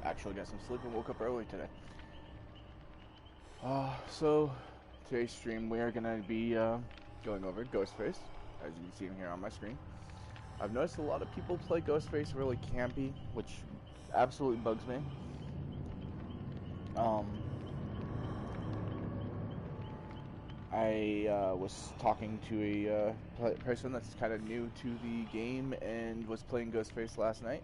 actually got some sleep and woke up early today. So today's stream we are gonna be going over Ghostface, as you can see him here on my screen. I've noticed a lot of people play Ghostface really campy, which absolutely bugs me. I was talking to a person that's kind of new to the game and was playing Ghostface last night.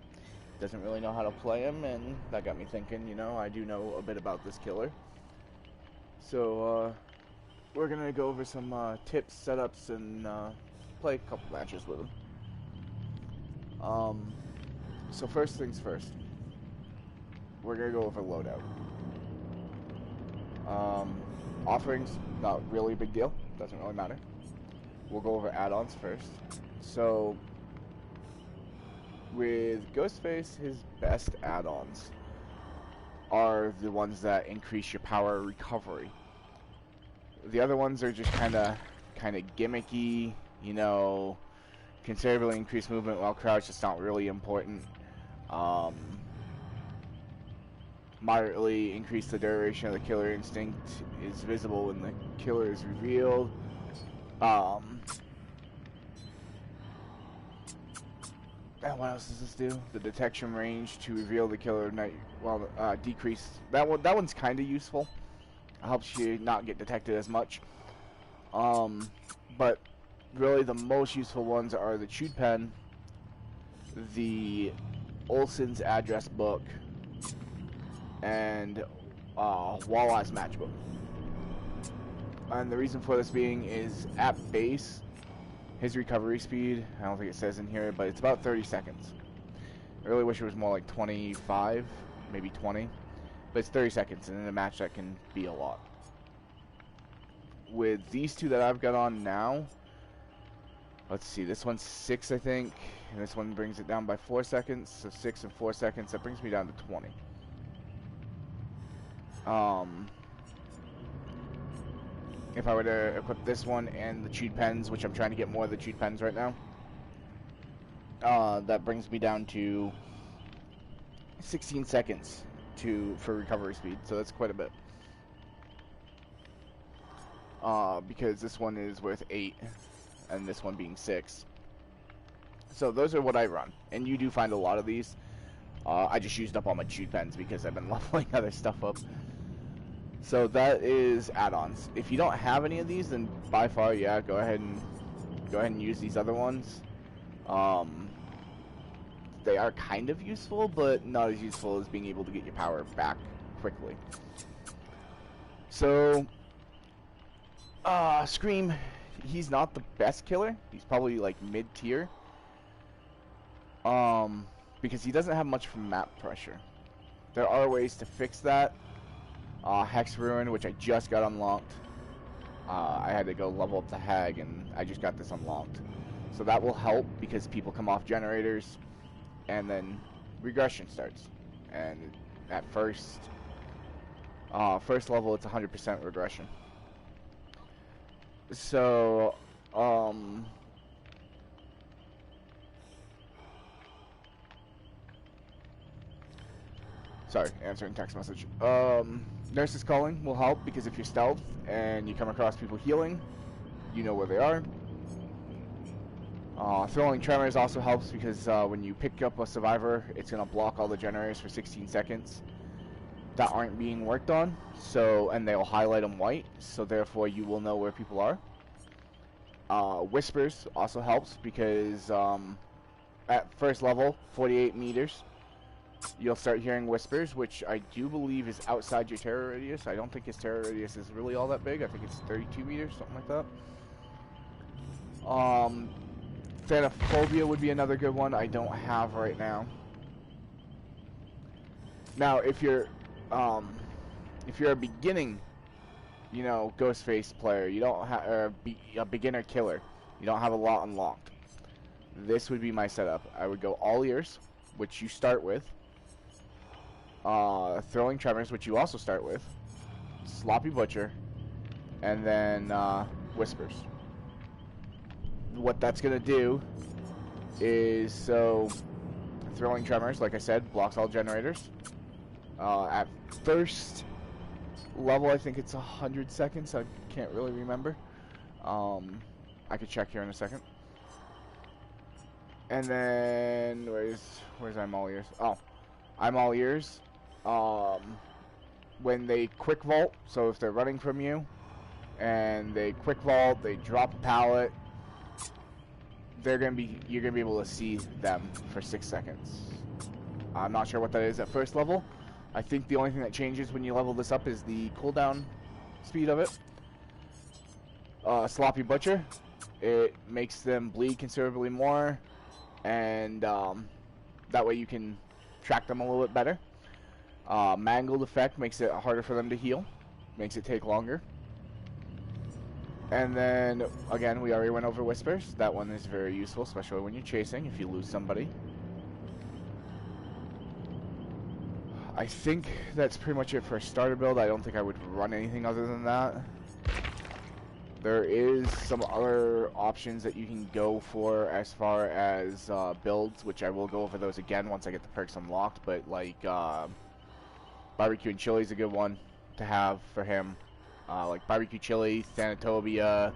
Doesn't really know how to play him, and that got me thinking, you know, I do know a bit about this killer. So, we're gonna go over some tips, setups, and play a couple matches with him. So first things first, we're gonna go over loadout. Offerings, not really a big deal, doesn't really matter. We'll go over add-ons first. So, with Ghostface, his best add-ons are the ones that increase your power recovery. The other ones are just kind of gimmicky, you know, considerably increased movement while crouched. It's not really important. Moderately increase the duration of the killer instinct is visible when the killer is revealed. And what else does this do? The detection range to reveal the killer decrease. That one's kind of useful. It helps you not get detected as much. But really the most useful ones are the Chewed Pen, the Olsen's address book, and Walleye's matchbook. And the reason for this being is at base, his recovery speed, I don't think it says in here, but it's about 30 seconds. I really wish it was more like 25, maybe 20. But it's 30 seconds, and in a match that can be a lot. With these two that I've got on now, let's see, this one's 6, I think, and this one brings it down by 4 seconds, so 6 and 4 seconds, that brings me down to 20. If I were to equip this one and the Chewed Pens, which I'm trying to get more of the Chewed Pens right now, that brings me down to 16 seconds for recovery speed, so that's quite a bit. Because this one is worth 8, and this one being 6. So those are what I run, and you do find a lot of these. I just used up all my Chewed Pens because I've been leveling other stuff up. So that is add-ons. If you don't have any of these, then by far, yeah, go ahead and use these other ones. They are kind of useful, but not as useful as being able to get your power back quickly. So, Scream, he's not the best killer. He's probably like mid-tier. Because he doesn't have much from map pressure. There are ways to fix that. Hex Ruin, which I just got unlocked. I had to go level up the Hag, and I just got this unlocked. So that will help because people come off generators, and then regression starts. And at first level, it's 100% regression. So, sorry, answering text message. Nurse's Calling will help because if you're stealth and you come across people healing, you know where they are. Throwing Tremors also helps because when you pick up a survivor, it's going to block all the generators for 16 seconds that aren't being worked on. So, and they'll highlight them white, so therefore you will know where people are. Whispers also helps because at first level, 48 meters, you'll start hearing whispers, which I do believe is outside your terror radius. I don't think his terror radius is really all that big. I think it's 32 meters, something like that. Thanophobia would be another good one I don't have right now. Now, if you're a beginning, you know, Ghostface player, you don't have, or a beginner killer, you don't have a lot unlocked, this would be my setup. I would go all ears, which you start with. Throwing Tremors, which you also start with. Sloppy Butcher. And then, Whispers. What that's gonna do is, so, Throwing Tremors, like I said, blocks all generators. At first level, I think it's 100 seconds. I can't really remember. I could check here in a second. And then where's I'm all ears? Oh, I'm all ears. When they quick vault, so if they're running from you and they quick vault, they drop a pallet, you're gonna be able to see them for 6 seconds. I'm not sure what that is at first level. I think the only thing that changes when you level this up is the cooldown speed of it. Sloppy Butcher, it makes them bleed considerably more, and that way you can track them a little bit better. Mangled Effect makes it harder for them to heal, makes it take longer. And then, again, we already went over Whispers. That one is very useful, especially when you're chasing, if you lose somebody. I think that's pretty much it for a starter build. I don't think I would run anything other than that. There is some other options that you can go for as far as builds, which I will go over those again once I get the perks unlocked, but like Barbecue and Chili is a good one to have for him. Like Barbecue Chili, Thanatobia.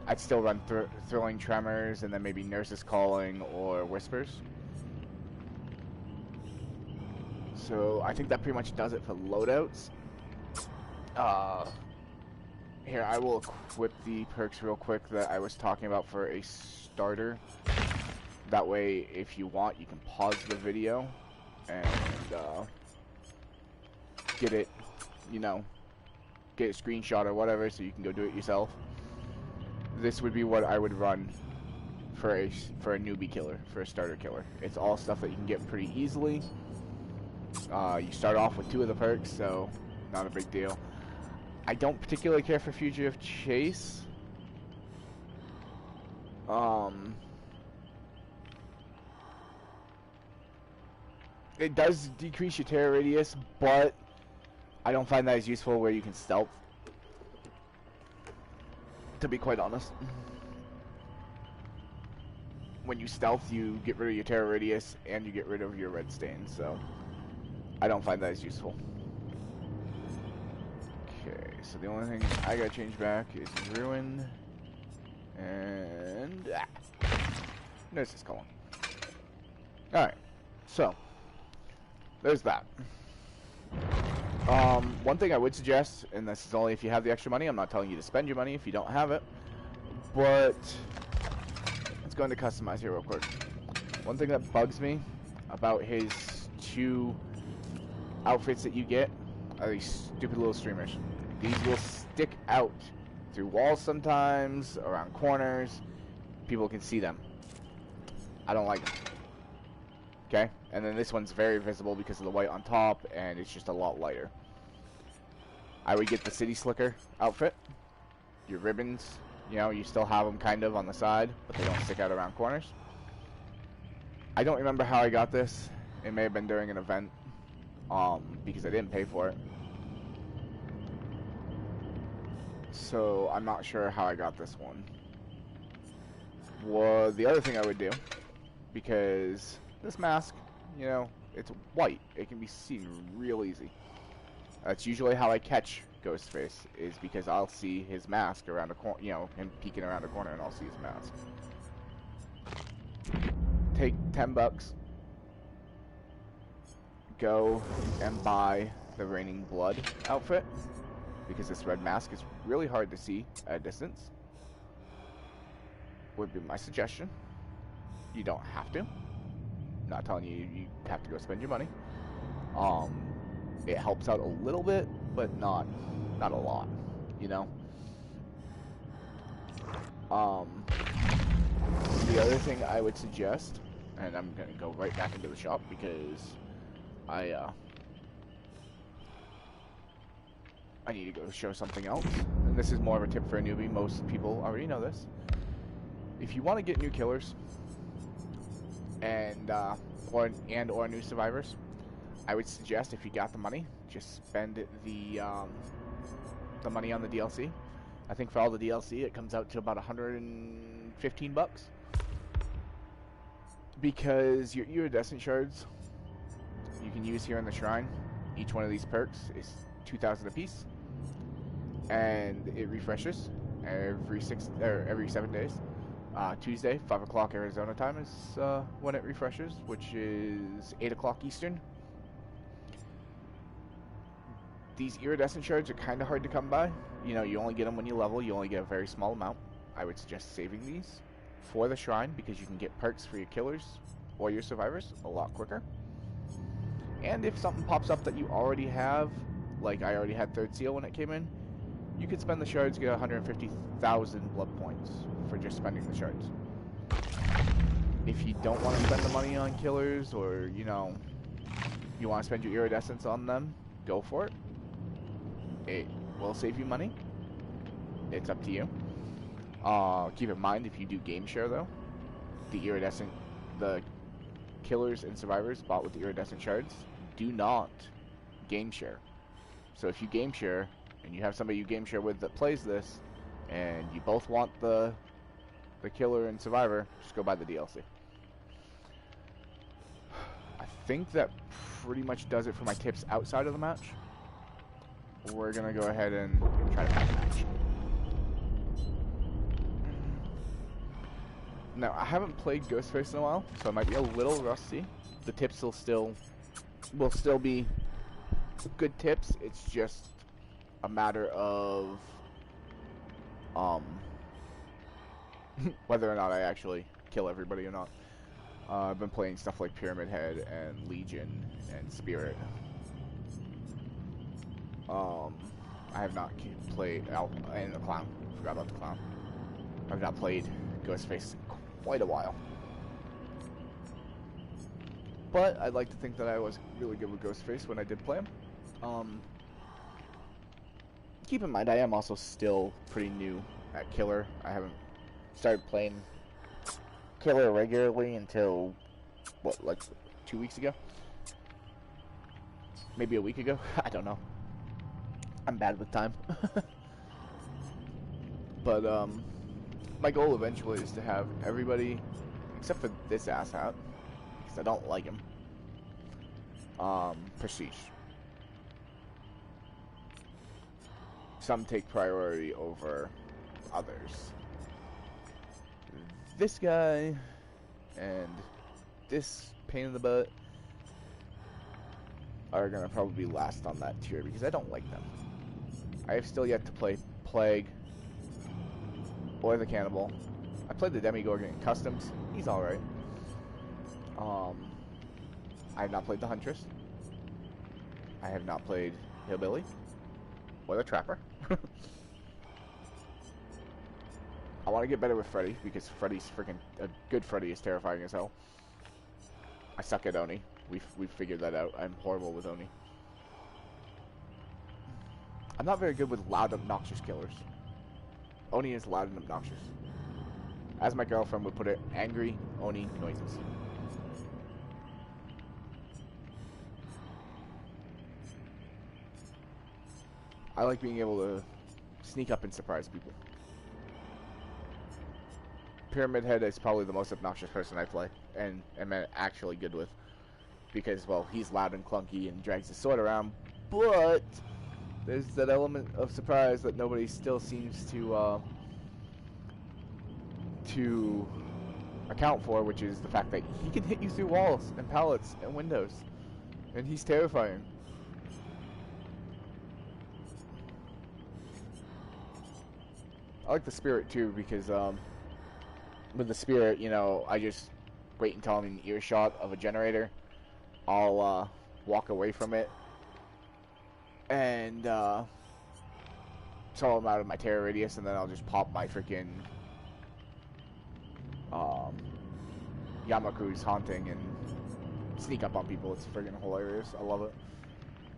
I'd still run Thrilling Tremors, and then maybe Nurse's Calling or Whispers. So I think that pretty much does it for loadouts. Here, I will equip the perks real quick that I was talking about for a starter. That way, if you want, you can pause the video and get it, you know, get a screenshot or whatever so you can go do it yourself. This would be what I would run for a newbie killer, for a starter killer. It's all stuff that you can get pretty easily. You start off with 2 of the perks, so not a big deal. I don't particularly care for Fugitive Chase. It does decrease your terror radius, but I don't find that as useful where you can stealth, to be quite honest. When you stealth, you get rid of your terror radius and you get rid of your red stain, so I don't find that as useful. Okay, so the only thing I gotta change back is Ruin and Nurse's Calling. Alright, so there's that. One thing I would suggest, and this is only if you have the extra money, I'm not telling you to spend your money if you don't have it, but let's go into customize here real quick. One thing that bugs me about his 2 outfits that you get are these stupid little streamers. These will stick out through walls sometimes, around corners. People can see them. I don't like them. Okay? And then this one's very visible because of the white on top, and it's just a lot lighter. I would get the City Slicker outfit. Your ribbons, you know, you still have them kind of on the side, but they don't stick out around corners. I don't remember how I got this. It may have been during an event, because I didn't pay for it. So I'm not sure how I got this one. Well, the other thing I would do, because this mask, you know, it's white. It can be seen real easy. That's usually how I catch Ghostface, is because I'll see his mask around a corner, you know, him peeking around a corner, and I'll see his mask. Take $10. Go and buy the Raining Blood outfit, because this red mask is really hard to see at a distance. Would be my suggestion. You don't have to. Not telling you you have to go spend your money. It helps out a little bit, but not a lot, you know. The other thing I would suggest, and I'm gonna go right back into the shop because I need to go show something else. And this is more of a tip for a newbie. Most people already know this. If you want to get new killers and or new survivors, I would suggest, if you got the money, just spend the money on the DLC. I think for all the DLC, it comes out to about $115. Because your iridescent shards, you can use here in the shrine. Each one of these perks is 2,000 apiece, and it refreshes every 7 days. Tuesday, 5 o'clock Arizona time is when it refreshes, which is 8 o'clock Eastern. These iridescent shards are kind of hard to come by. You know, you only get them when you level. You only get a very small amount. I would suggest saving these for the shrine because you can get perks for your killers or your survivors a lot quicker. And if something pops up that you already have, like I already had third seal when it came in, you could spend the shards, get 150,000 blood points for just spending the shards. If you don't want to spend the money on killers, or you know, you want to spend your iridescence on them, go for it. It will save you money. It's up to you. Keep in mind, if you do game share though, the killers and survivors bought with the iridescent shards do not game share. So if you game share and you have somebody you game share with that plays this, and you both want the killer and survivor, just go buy the DLC. I think that pretty much does it for my tips outside of the match. We're gonna go ahead and try to find a match. Now, I haven't played Ghostface in a while, so I might be a little rusty. The tips will still be good tips. It's just a matter of whether or not I actually kill everybody or not. I've been playing stuff like Pyramid Head and Legion and Spirit. I have not played and the Clown. Forgot about the Clown. I've not played Ghostface in quite a while. But I'd like to think that I was really good with Ghostface when I did play him. Keep in mind, I am also still pretty new at Killer. I haven't started playing Killer regularly until, what, like 2 weeks ago? Maybe a week ago? I don't know. I'm bad with time. But, my goal eventually is to have everybody, except for this asshat, because I don't like him, prestige. Some take priority over others. This guy and this pain in the butt are gonna probably be last on that tier because I don't like them. I have still yet to play Plague or the Cannibal. I played the Demigorgon in Customs. He's alright. I have not played the Huntress. I have not played Hillbilly or the Trapper. I want to get better with Freddy because Freddy's freaking a good Freddy is terrifying as hell. I suck at Oni. We've figured that out. I'm horrible with Oni. I'm not very good with loud, obnoxious killers. Oni is loud and obnoxious. As my girlfriend would put it, angry Oni noises. I like being able to sneak up and surprise people. Pyramid Head is probably the most obnoxious person I play, and am actually good with. Because, well, he's loud and clunky and drags his sword around, but there's that element of surprise that nobody still seems to account for, which is the fact that he can hit you through walls and pallets and windows, and he's terrifying. I like the Spirit too because with the Spirit, you know, I just wait until I'm in earshot of a generator. I'll walk away from it and so I'm out of my terror radius, and then I'll just pop my freaking Yamaku's Haunting and sneak up on people. It's freaking hilarious. I love it.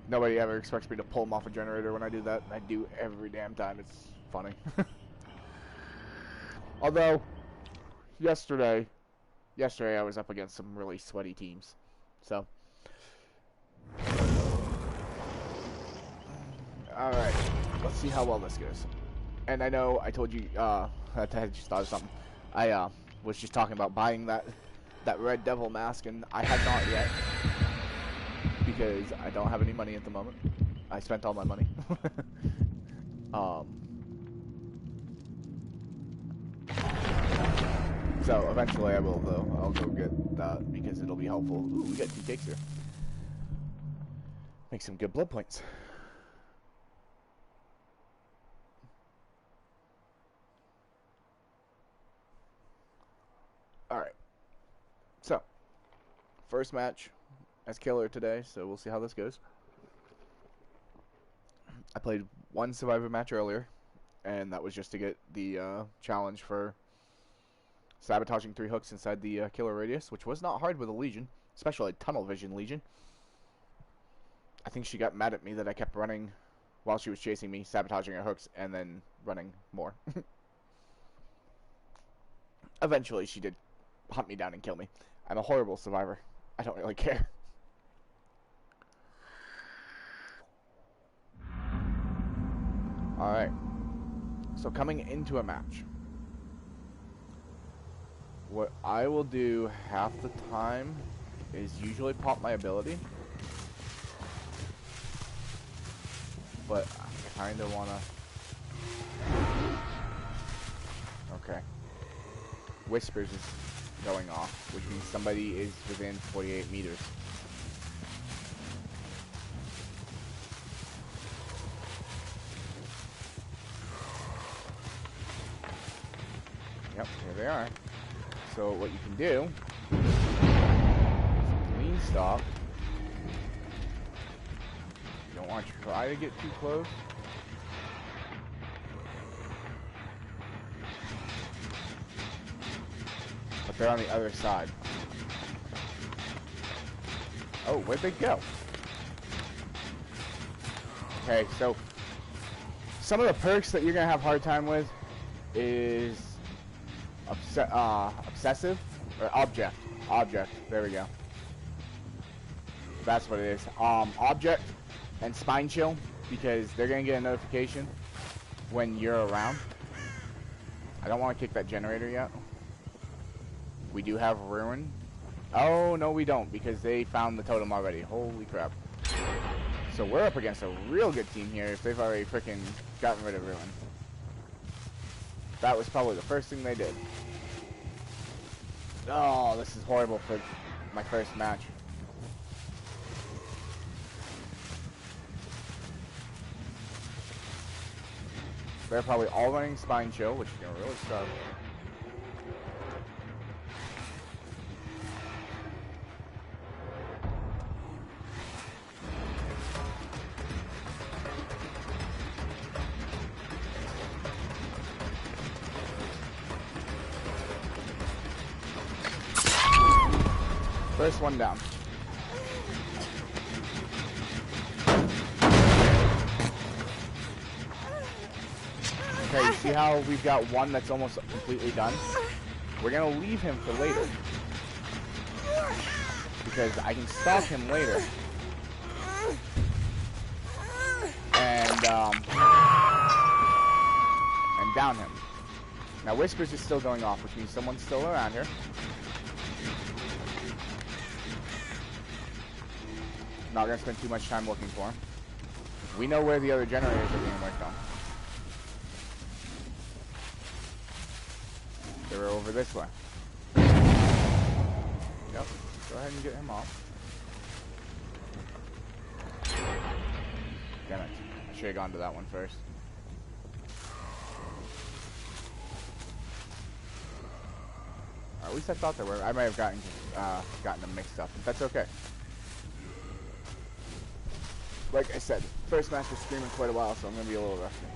Nobody ever expects me to pull them off a generator when I do that. I do every damn time. It's funny. Although, yesterday I was up against some really sweaty teams. So, alright, let's see how well this goes. And I know I told you, I just thought of something. I was just talking about buying that Red Devil mask, and I have not yet. because I don't have any money at the moment. I spent all my money. So eventually I will, though. I'll go get that because it'll be helpful. Ooh, we got 2 cakes here. Make some good blood points. Alright. So, first match as killer today, so we'll see how this goes. I played 1 Survivor match earlier, and that was just to get the challenge for sabotaging 3 hooks inside the killer radius, which was not hard with a Legion, especially a tunnel vision Legion. I think she got mad at me that I kept running while she was chasing me, sabotaging her hooks, and then running more. Eventually, she did hunt me down and kill me. I'm a horrible survivor. I don't really care. Alright. So coming into a match, what I will do half the time is usually pop my ability. But I kind of want to... Okay. Whispers is going off, which means somebody is within 48 meters. Yep, here they are. So what you can do is clean stop. You don't want to try to get too close. But they're on the other side. Oh, where'd they go? Okay, so some of the perks that you're gonna have a hard time with is obsessive or object. There we go. That's what it is. Object and spine chill, because they're gonna get a notification when you're around. I don't want to kick that generator yet. We do have ruin. Oh no, we don't, because they found the totem already. Holy crap! So we're up against a real good team here. If they've already freaking gotten rid of ruin, that was probably the first thing they did. Oh, this is horrible for my first match. They're probably all running spine chill, which is gonna really suck. First one down. Okay, you see how we've got one that's almost completely done? We're gonna leave him for later, because I can stop him later. And down him. Now Whispers is still going off, which means someone's still around here. Not gonna spend too much time looking for him. We know where the other generators are being worked on. They're over this way. Yep. Go ahead and get him off. Damn it. I should have gone to that one first. Or at least I thought there were. I might have gotten them mixed up, but that's okay. Like I said, first match was streaming quite a while, so I'm going to be a little rusty.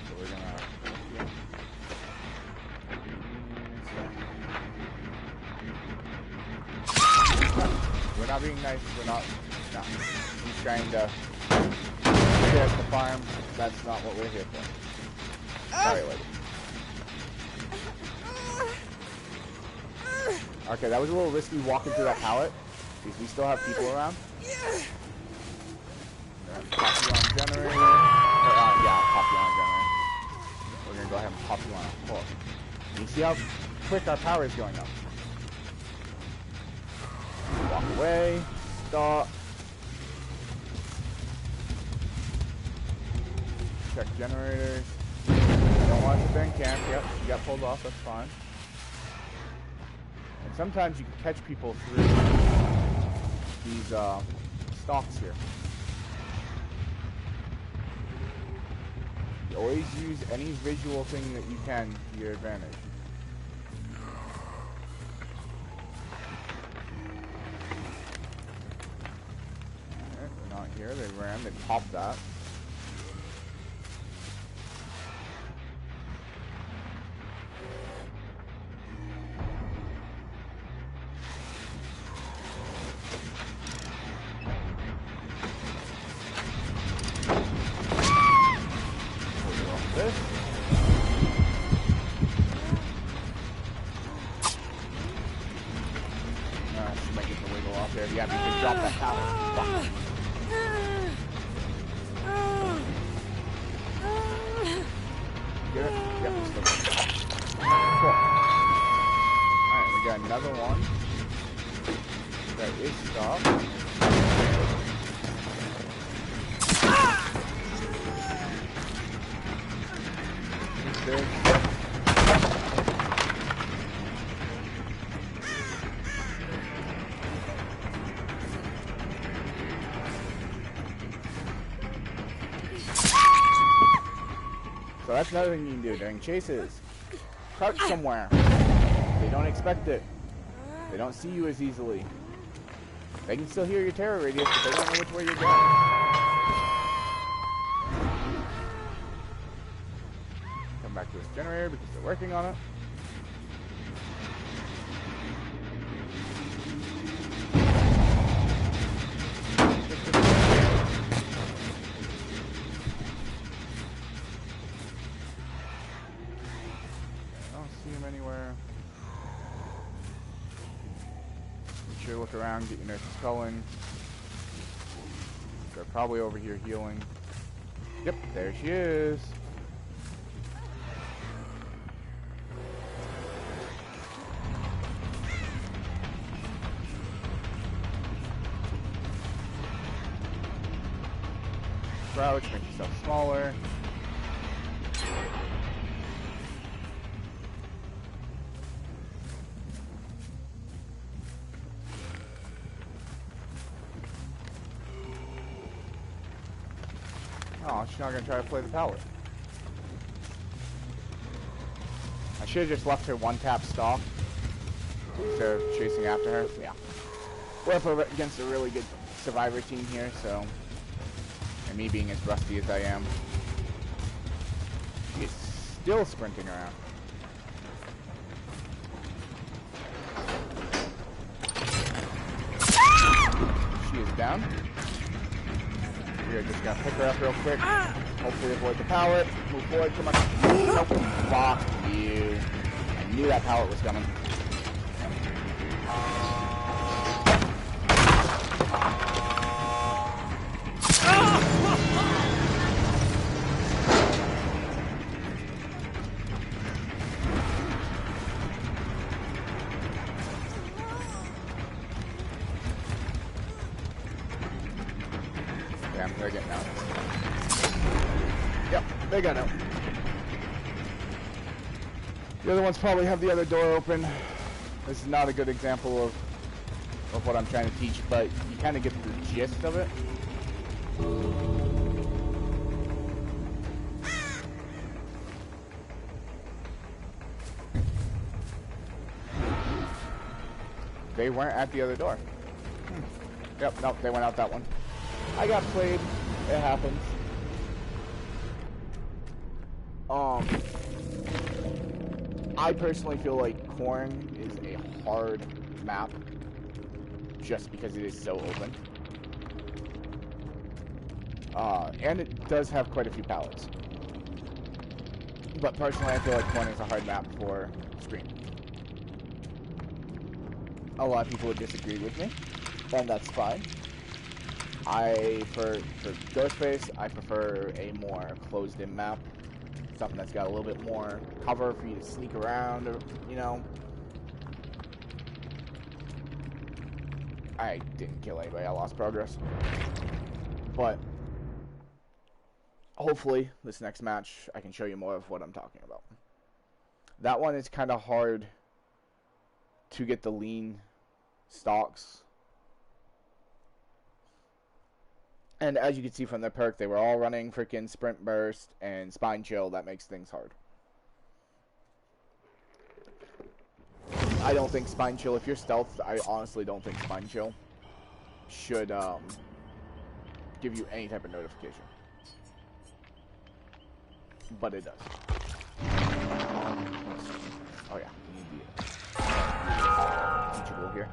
So we're going to... We're not being nice, we're not... No. He's trying to get us the farm. That's not what we're here for. Sorry, lady. Okay, that was a little risky walking through that pallet, because we still have people around. Pop you on generator. Yeah, pop you on generator. We're gonna go ahead and pop you on a hook. You see how quick our power is going up. walk away. Stop. Check generators. Don't want to then camp. Yep, you got pulled off. That's fine. And sometimes you can catch people through these stalks here. You always use any visual thing that you can to your advantage. Alright, they're not here. They ran. They popped that. Yeah, you can drop that tower. Fuck. Get it? Yep, it's still working. Cool. Alright, we got another one. That is stopped. This. So that's another thing you can do during chases. Crouch somewhere. They don't expect it. They don't see you as easily. They can still hear your terror radius, but they don't know which way you're going. Come back to this generator because they're working on it. Look around, get your nurses going. They're probably over here healing. Yep, there she is. Crouch, make yourself smaller. Oh, she's not going to try to play the pallet. I should have just left her one-tap stalk instead of chasing after her. Yeah. We're up against a really good survivor team here, so... And me being as rusty as I am. She's still sprinting around. She is down. We are just gonna pick her up real quick. Hopefully avoid the pallet. Move forward. Come on. Nope. Fuck you. I knew that pallet was coming. Damn, they're getting out. Yep, they got out. The other ones probably have the other door open. This is not a good example of what I'm trying to teach, but you kind of get the gist of it. They weren't at the other door. Yep, nope, they went out that one. I got played. It happens. I personally feel like Corn is a hard map just because it is so open. And it does have quite a few pallets. But personally, I feel like Corn is a hard map for Scream. A lot of people would disagree with me, and that's fine. For Ghostface, I prefer a more closed-in map. Something that's got a little bit more cover for you to sneak around, or, you know. I didn't kill anybody. I lost progress. But hopefully this next match I can show you more of what I'm talking about. That one is kind of hard to get the lean stocks. And as you can see from the perk, they were all running freaking Sprint Burst and Spine Chill. That makes things hard. I don't think Spine Chill, if you're stealth, I honestly don't think Spine Chill should give you any type of notification. But it does. Oh yeah, you need the teachable here.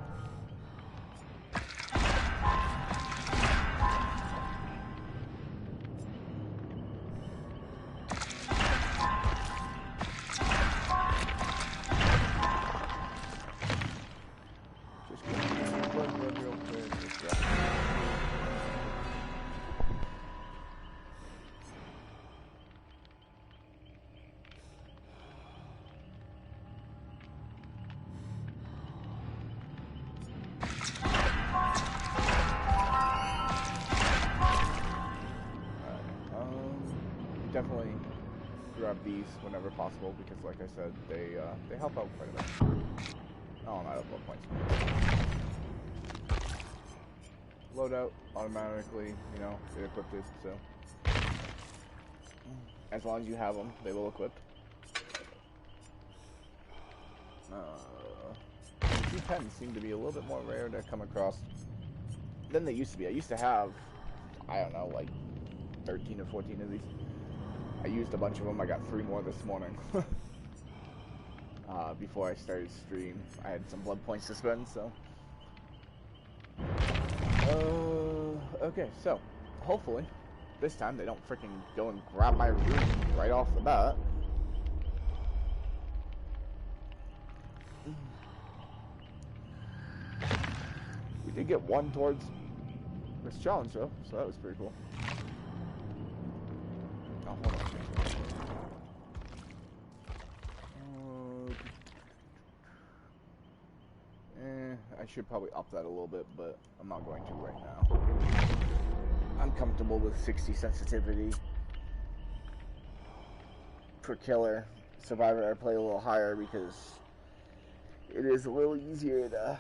Definitely grab these whenever possible because, like I said, they help out quite a bit. Oh, I'm out of blood points. Loadout automatically, you know, they're equipped, so as long as you have them, they will equip. G10s seem to be a little bit more rare to come across than they used to be. I used to have, I don't know, like 13 or 14 of these. I used a bunch of them. I got 3 more this morning. Before I started stream, I had some blood points to spend, so. Okay, so hopefully this time they don't freaking go and grab my room right off the bat. We did get one towards this challenge though, so that was pretty cool. Oh, hold on. I should probably up that a little bit, but I'm not going to right now. I'm comfortable with 60 sensitivity per killer. Survivor I play a little higher because it is a little easier to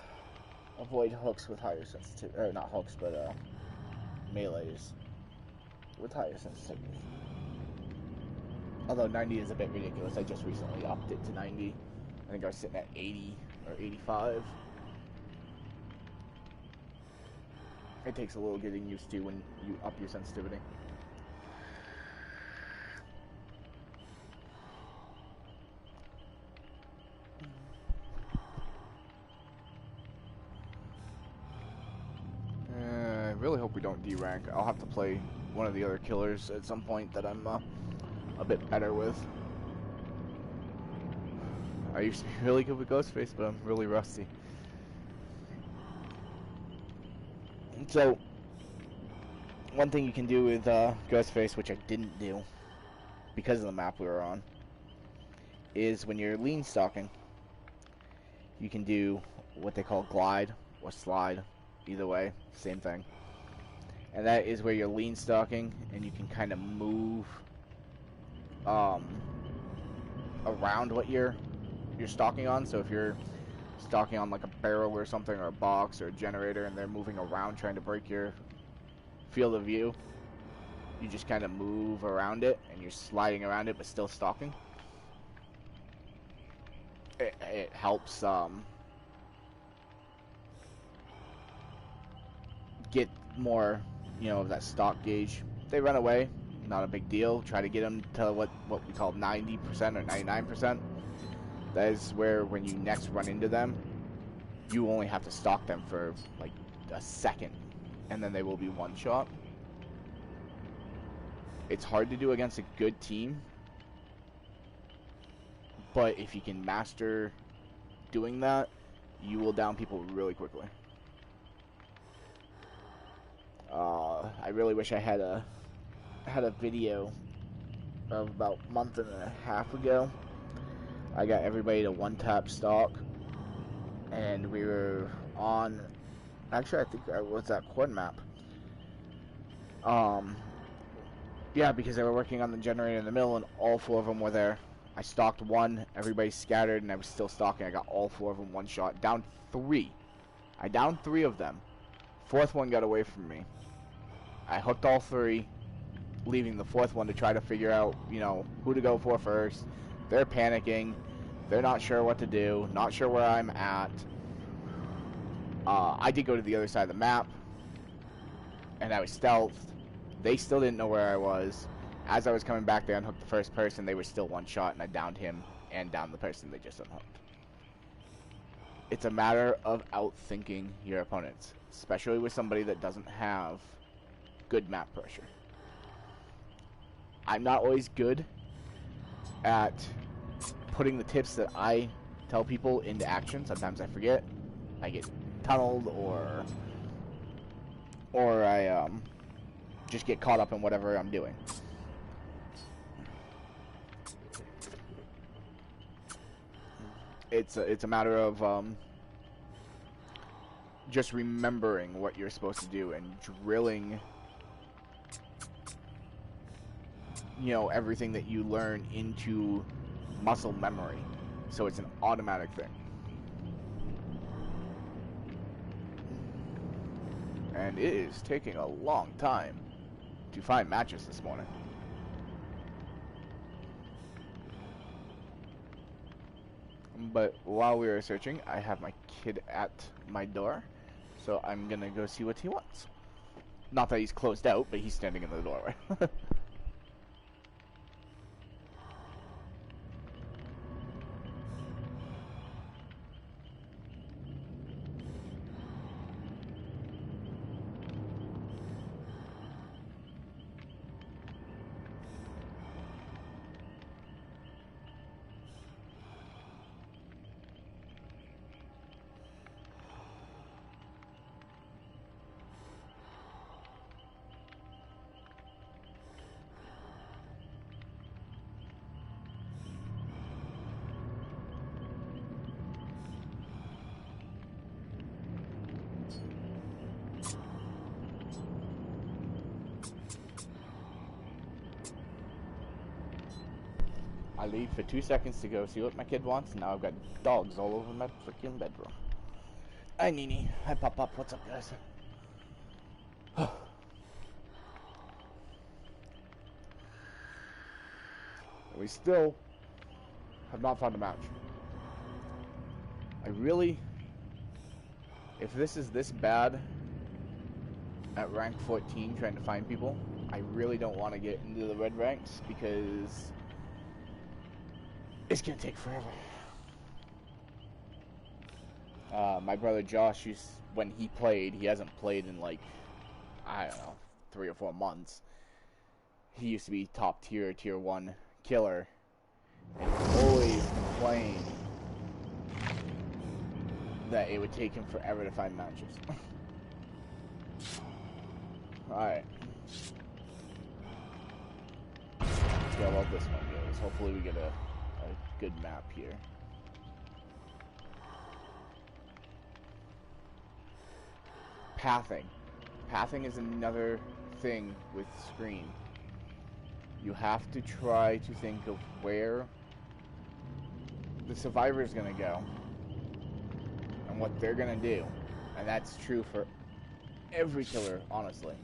avoid hooks with higher sensitivity, or not hooks, but melees with higher sensitivity. Although 90 is a bit ridiculous, I just recently upped it to 90. I think I was sitting at 80 or 85. It takes a little getting used to when you up your sensitivity. I really hope we don't D-rank. I'll have to play one of the other killers at some point that I'm a bit better with. I used to be really good with Ghostface, but I'm really rusty. So, one thing you can do with Ghostface, which I didn't do because of the map we were on, is when you're lean stalking, you can do what they call glide or slide. Either way, same thing. And that is where you're lean stalking and you can kind of move around what you're stalking on. So if you're stalking on like a barrel or something, or a box or a generator, and they're moving around trying to break your field of view, you just kind of move around it and you're sliding around it but still stalking. It helps get more, you know, of that stalk gauge. If they run away, not a big deal. Try to get them to what we call 90% or 99%. That is where, when you next run into them, you only have to stalk them for like a second, and then they will be one shot. It's hard to do against a good team, but if you can master doing that, you will down people really quickly. I really wish I had a video of about a month and a half ago. I got everybody to one-tap stalk, and we were on Actually, I think I was that quad map. Um, yeah, because they were working on the generator in the middle, and all 4 of them were there. I stalked 1, everybody scattered, and I was still stalking. I got all 4 of them one shot. Down 3. I downed 3 of them. 4th one got away from me. I hooked all 3, leaving the 4th one to try to figure out, you know, who to go for first. They're panicking. They're not sure what to do. Not sure where I'm at. I did go to the other side of the map, and I was stealthed. They still didn't know where I was. As I was coming back, they unhooked the first person. They were still one shot, and I downed him and downed the person they just unhooked. It's a matter of outthinking your opponents, especially with somebody that doesn't have good map pressure. I'm not always good at putting the tips that I tell people into action. Sometimes I forget. I get tunneled, or I just get caught up in whatever I'm doing. It's a matter of just remembering what you're supposed to do and drilling, you know, everything that you learn into muscle memory, so it's an automatic thing. And it is taking a long time to find matches this morning. But while we were searching, I have my kid at my door, so I'm gonna go see what he wants. Not that he's closed out, but he's standing in the doorway. I leave for 2 seconds to go see what my kid wants, and now I've got dogs all over my freaking bedroom. Hi, Nini. Hi, Pop. What's up, guys? We still have not found a match. I really... If this is this bad at rank 14 trying to find people, I really don't want to get into the red ranks, because it's gonna take forever. My brother Josh, when he played, he hasn't played in like, I don't know, 3 or 4 months. He used to be top tier, tier 1 killer, and always complained that it would take him forever to find matches. Alright. Let's see how well this one goes. Hopefully we get a good map here. Pathing. Pathing is another thing with Scream. You have to try to think of where the survivor is going to go and what they're going to do. And that's true for every killer, honestly.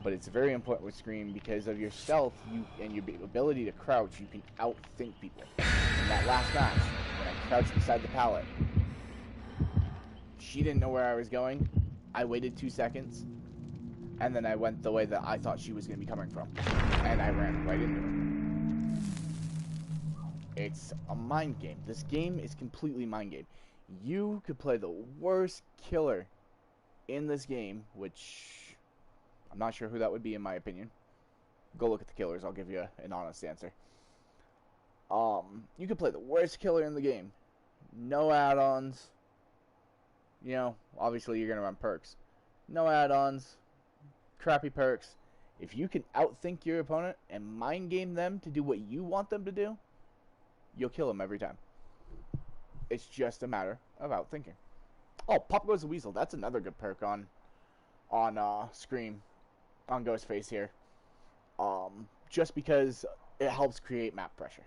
But it's very important with Scream because of your stealth and your ability to crouch. You can outthink people. In that last match, when I crouched beside the pallet, she didn't know where I was going. I waited 2 seconds, and then I went the way that I thought she was going to be coming from, and I ran right into her. It's a mind game. This game is completely mind game. You could play the worst killer in this game, which I'm not sure who that would be in my opinion. Go look at the killers. I'll give you an honest answer. You could play the worst killer in the game. No add-ons. You know, obviously you're going to run perks. No add-ons. Crappy perks. If you can outthink your opponent and mind game them to do what you want them to do, you'll kill them every time. It's just a matter of outthinking. Oh, Pop Goes the Weasel. That's another good perk on Scream, on Ghostface here. Just because it helps create map pressure.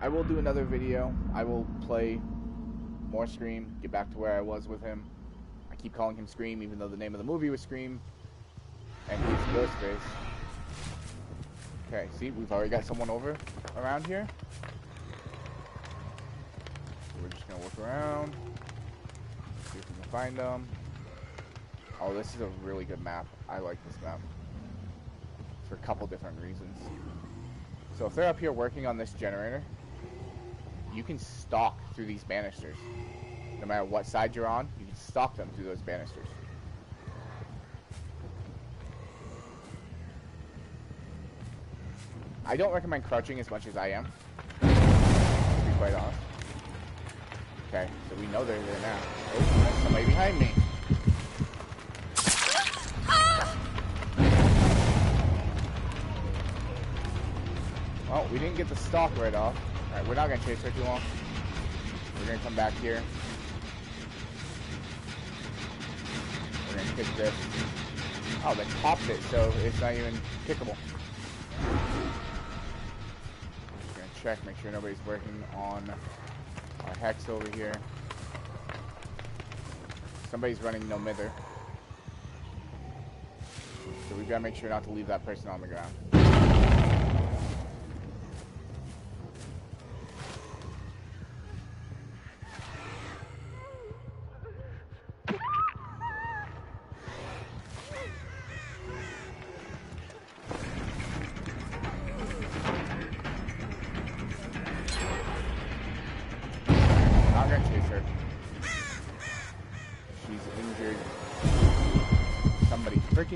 I will do another video. I will play more Scream, get back to where I was with him. I keep calling him Scream even though the name of the movie was Scream. And he's Ghostface. Okay, see, we've already got someone over around here. So we're just gonna look around, see if we can find them. Oh, this is a really good map. I like this map for a couple different reasons. So if they're up here working on this generator, you can stalk through these banisters. No matter what side you're on, you can stalk them through those banisters. I don't recommend crouching as much as I am, to be quite honest. Okay, so we know they're there now. Oh, there's somebody behind me. Well, we didn't get the stalk right off. Alright, we're not going to chase her too long. We're going to come back here. We're going to kick this. Oh, they popped it, so it's not even kickable. Just going to check, make sure nobody's working on our hex over here. Somebody's running no mither. So we've got to make sure not to leave that person on the ground.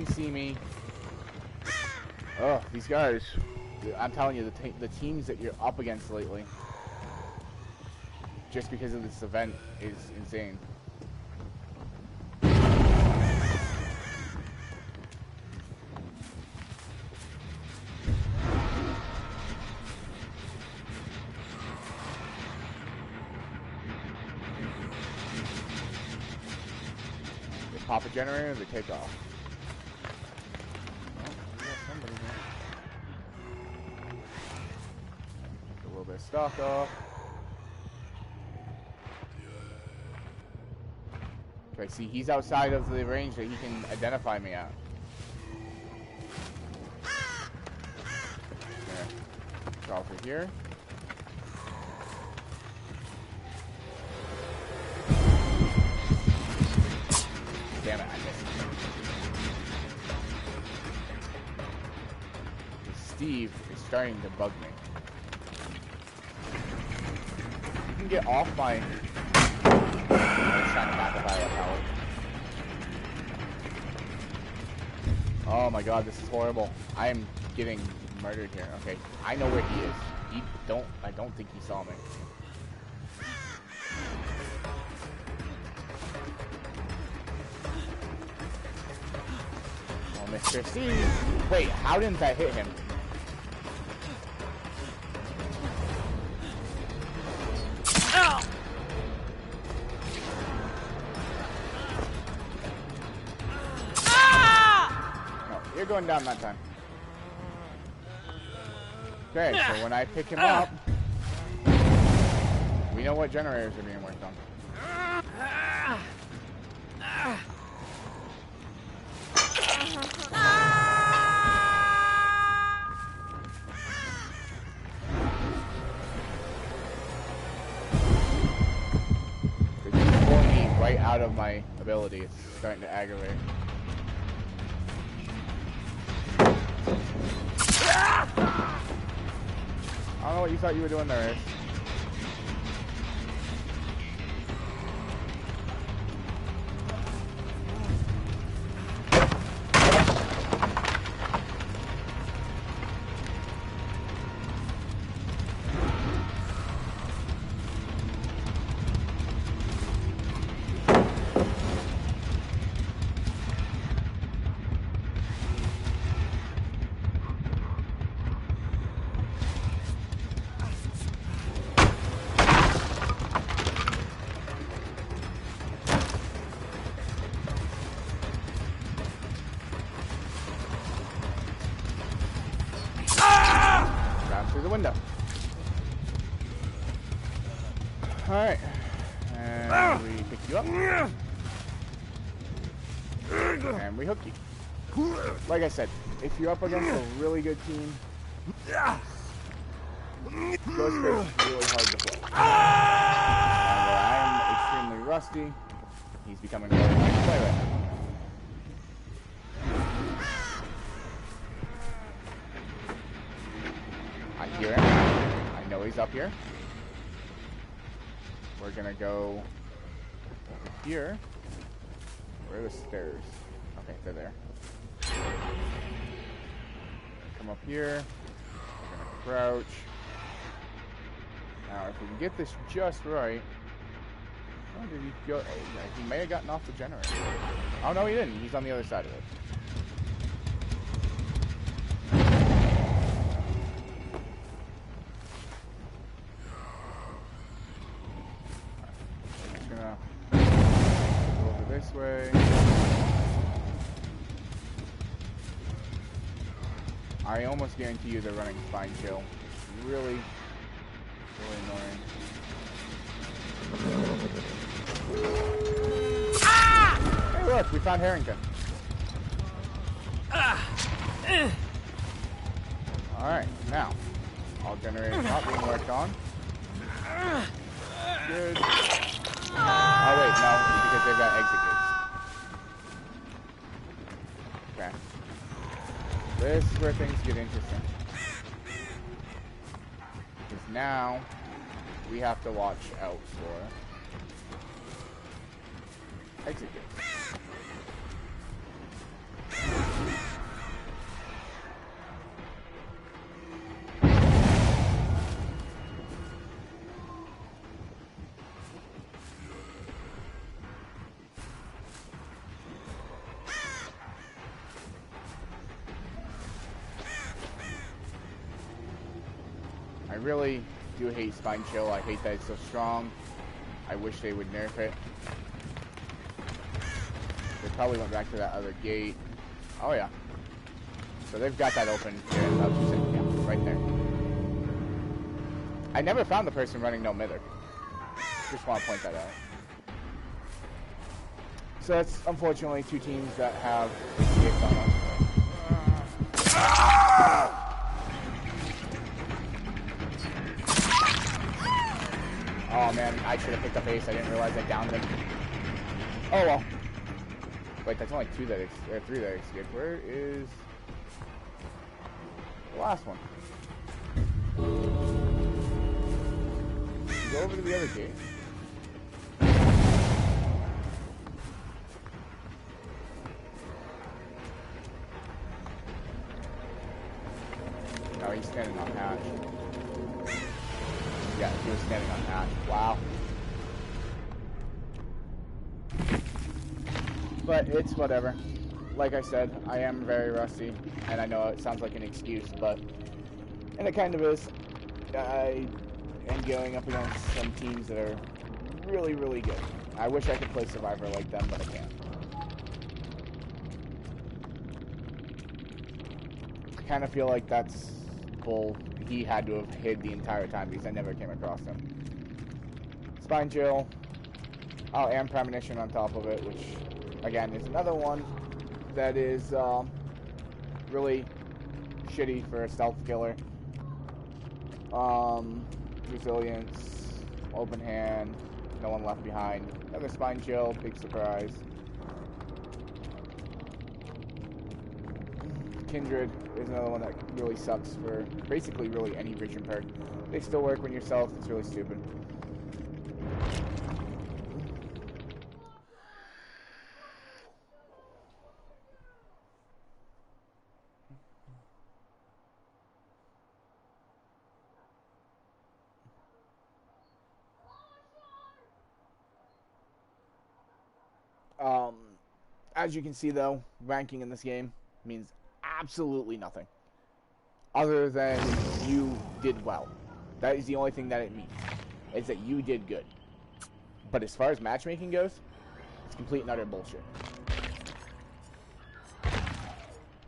See me. Oh, these guys. I'm telling you, the teams that you're up against lately, just because of this event, is insane. They pop a generator, they take off. Stock off. Okay, see, he's outside of the range that he can identify me at. Okay. Go over here. Damn it, I missed. Steve is starting to bug me. Get off my Oh my god, this is horrible. I am getting murdered here. Okay, I know where he is. I don't think he saw me. Oh, Mr. Steve. Wait, how didn't that hit him? Going down that time. Okay, so when I pick him up, we know what generators are being worked on. They just pull me right out of my ability. It's starting to aggravate. I don't know what you thought you were doing there, Ace. Alright. And we pick you up. And we hook you. Like I said, if you're up against a really good team, Ghost Grip is really hard to play. And where I am extremely rusty, he's becoming really hard to play right now. I hear him. I know he's up here. We're gonna go over here. Where are the stairs? Okay, they're there. Come up here. We're gonna crouch. Now, if we can get this just right. Oh, did he go? He may have gotten off the generator. Oh, no, he didn't. He's on the other side of it. I'm just gonna go over this way. I almost guarantee you they're running Spine Chill. It's really annoying. Ah! Hey, look, we found Harrington. Alright, now. All generators not being worked on. Good. Oh, wait, no, because they've got exit gates. Okay. This is where things get interesting. Because now, we have to watch out for exit gates. I really do hate Spine Chill. I hate that it's so strong. I wish they would nerf it. They probably went back to that other gate. Oh yeah. So they've got that open here in about 2 seconds. Yeah, right there. I never found the person running no mither. Just want to point that out. So that's unfortunately 2 teams that have escaped on us. Oh man, I should have picked up Ace. I didn't realize I downed him. Oh well. Wait, that's only 2 that or 3 that escaped. Where is the last one? Go over to the other gate. No, he's standing on hatch. Yeah, he was standing on hatch. Wow. But it's whatever. Like I said, I am very rusty, and I know it sounds like an excuse, but and it kind of is. I am going up against some teams that are really, really good. I wish I could play Survivor like them, but I can't. I kind of feel like that's bull. He had to have hid the entire time because I never came across him. Spine Chill. Oh, and Premonition on top of it, which, again, is another one that is really shitty for a stealth killer. Resilience, open hand, no one left behind. Another Spine Chill, big surprise. Kindred is another one that really sucks for basically really any vision perk. They still work when you're stealth, it's really stupid. As you can see though, ranking in this game means absolutely nothing. Other than you did well. That is the only thing that it means. Is that you did good. But as far as matchmaking goes, it's complete and utter bullshit.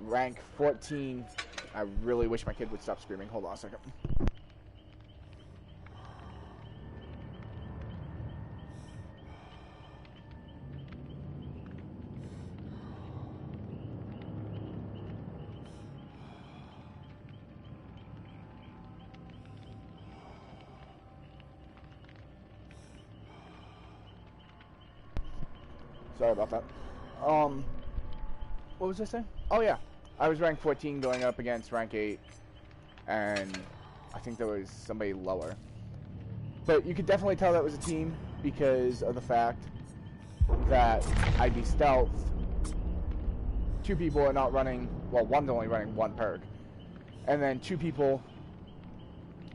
Rank 14. I really wish my kid would stop screaming. Hold on a second. Sorry about that. What was I saying? Oh yeah, I was rank 14 going up against rank 8, and I think there was somebody lower. But you could definitely tell that was a team because of the fact that I'd be stealth. 2 people are not running, well, one's only running 1 perk. And then 2 people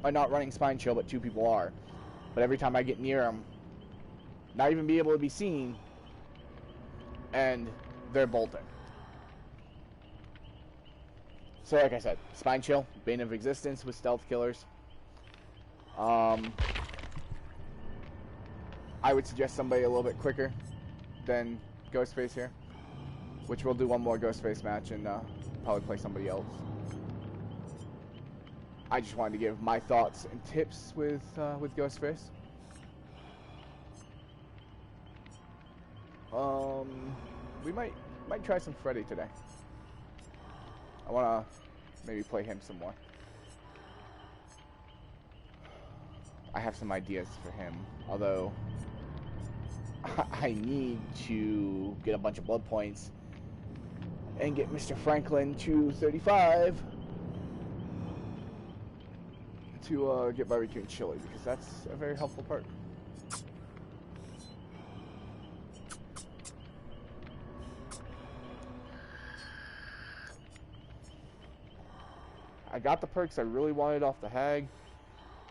are not running Spine Chill, but 2 people are. But every time I get near them, not even be able to be seen, and they're bolting. So like I said, Spine Chill, Bane of Existence with stealth killers. I would suggest somebody a little bit quicker than Ghostface here, which we'll do one more Ghostface match and probably play somebody else. I just wanted to give my thoughts and tips with Ghostface. We might try some Freddy today. I wanna maybe play him some more. I have some ideas for him, although I need to get a bunch of blood points and get Mr. Franklin to 35 to get barbecue and chili, because that's a very helpful perk. I got the perks I really wanted off the Hag.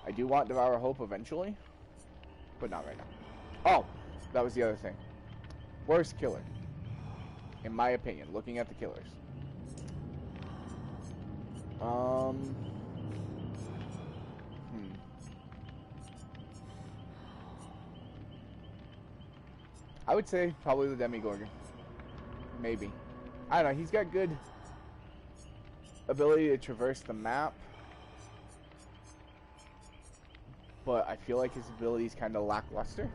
I do want Devour Hope eventually, but not right now. Oh, that was the other thing. Worst killer, in my opinion, looking at the killers. I would say probably the Demigorgon. Maybe. I don't know, he's got good ability to traverse the map, but I feel like his ability is kind of lackluster.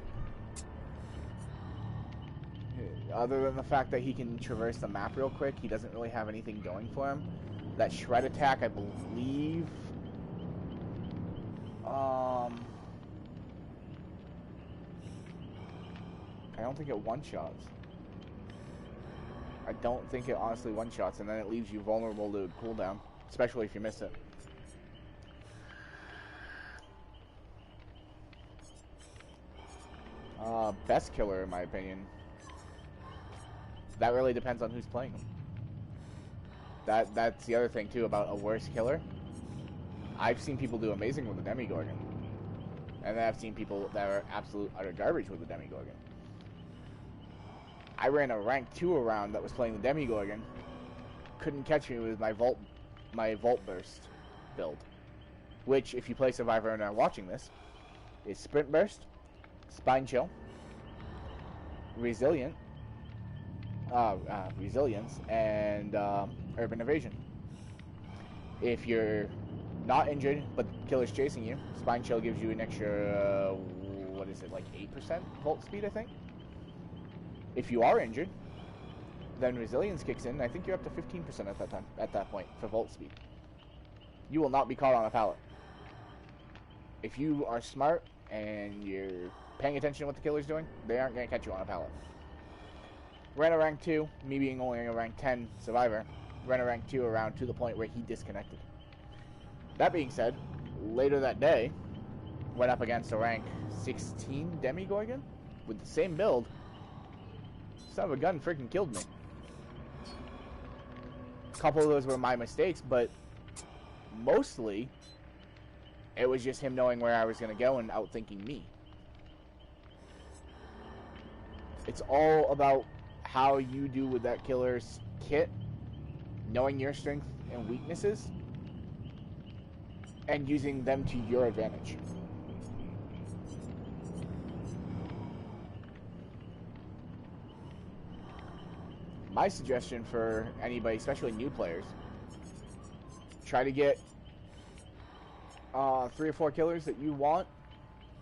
Other than the fact that he can traverse the map real quick, he doesn't really have anything going for him. That shred attack, I believe, I don't think it one-shots. I don't think it honestly one-shots, and then it leaves you vulnerable to cooldown, especially if you miss it. Best killer, in my opinion. That really depends on who's playing him. That's the other thing, too, about a worse killer. I've seen people do amazing with the Demigorgon. And then I've seen people that are absolute utter garbage with the Demigorgon. I ran a rank 2 around that was playing the Demigorgon. Couldn't catch me with my Vault Burst build. Which, if you play Survivor and are watching this, is Sprint Burst, Spine Chill, Resilience, and Urban Evasion. If you're not injured, but the killer's chasing you, Spine Chill gives you an extra, what is it, like 8% Volt Speed, I think? If you are injured, then Resilience kicks in. I think you're up to 15% at that point for Volt Speed. You will not be caught on a pallet. If you are smart and you're paying attention to what the killer's doing, they aren't going to catch you on a pallet. Ran a rank 2, me being only a rank 10 survivor, ran a rank 2 around to the point where he disconnected. That being said, later that day, went up against a rank 16 Demigorgon with the same build. Son of a gun freaking killed me. A couple of those were my mistakes, but mostly it was just him knowing where I was going to go and outthinking me. It's all about how you do with that killer's kit, knowing your strengths and weaknesses, and using them to your advantage. My suggestion for anybody, especially new players, try to get 3 or 4 killers that you want.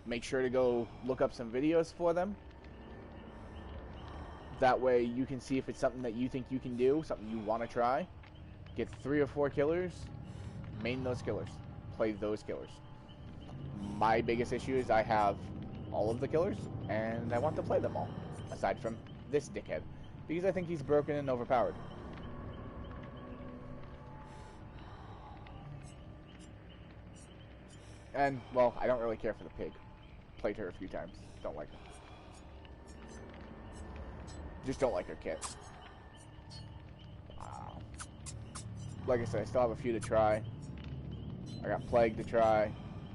Make sure to go look up some videos for them. That way you can see if it's something that you think you can do, something you want to try. Get 3 or 4 killers, main those killers, play those killers. My biggest issue is I have all of the killers, and I want to play them all, aside from this dickhead. Because I think he's broken and overpowered. And, well, I don't really care for the pig. Played her a few times. Don't like her. Just don't like her kit. Like I said, I still have a few to try. I got Plague to try.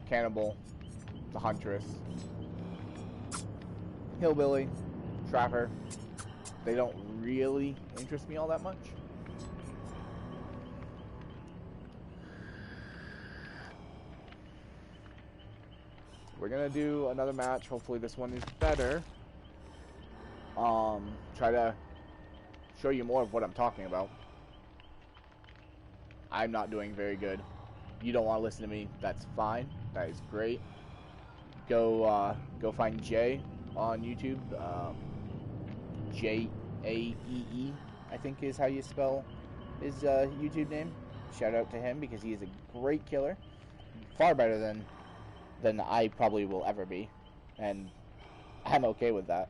Cannibal. The Huntress. Hillbilly. Trapper. They don't really interest me all that much. We're gonna do another match. Hopefully this one is better. Try to show you more of what I'm talking about. I'm not doing very good. You don't want to listen to me, that's fine. That is great. Go find Jay on YouTube. J-A-E-E, I think is how you spell his YouTube name. Shout out to him because he is a great killer. Far better than I probably will ever be. And I'm okay with that.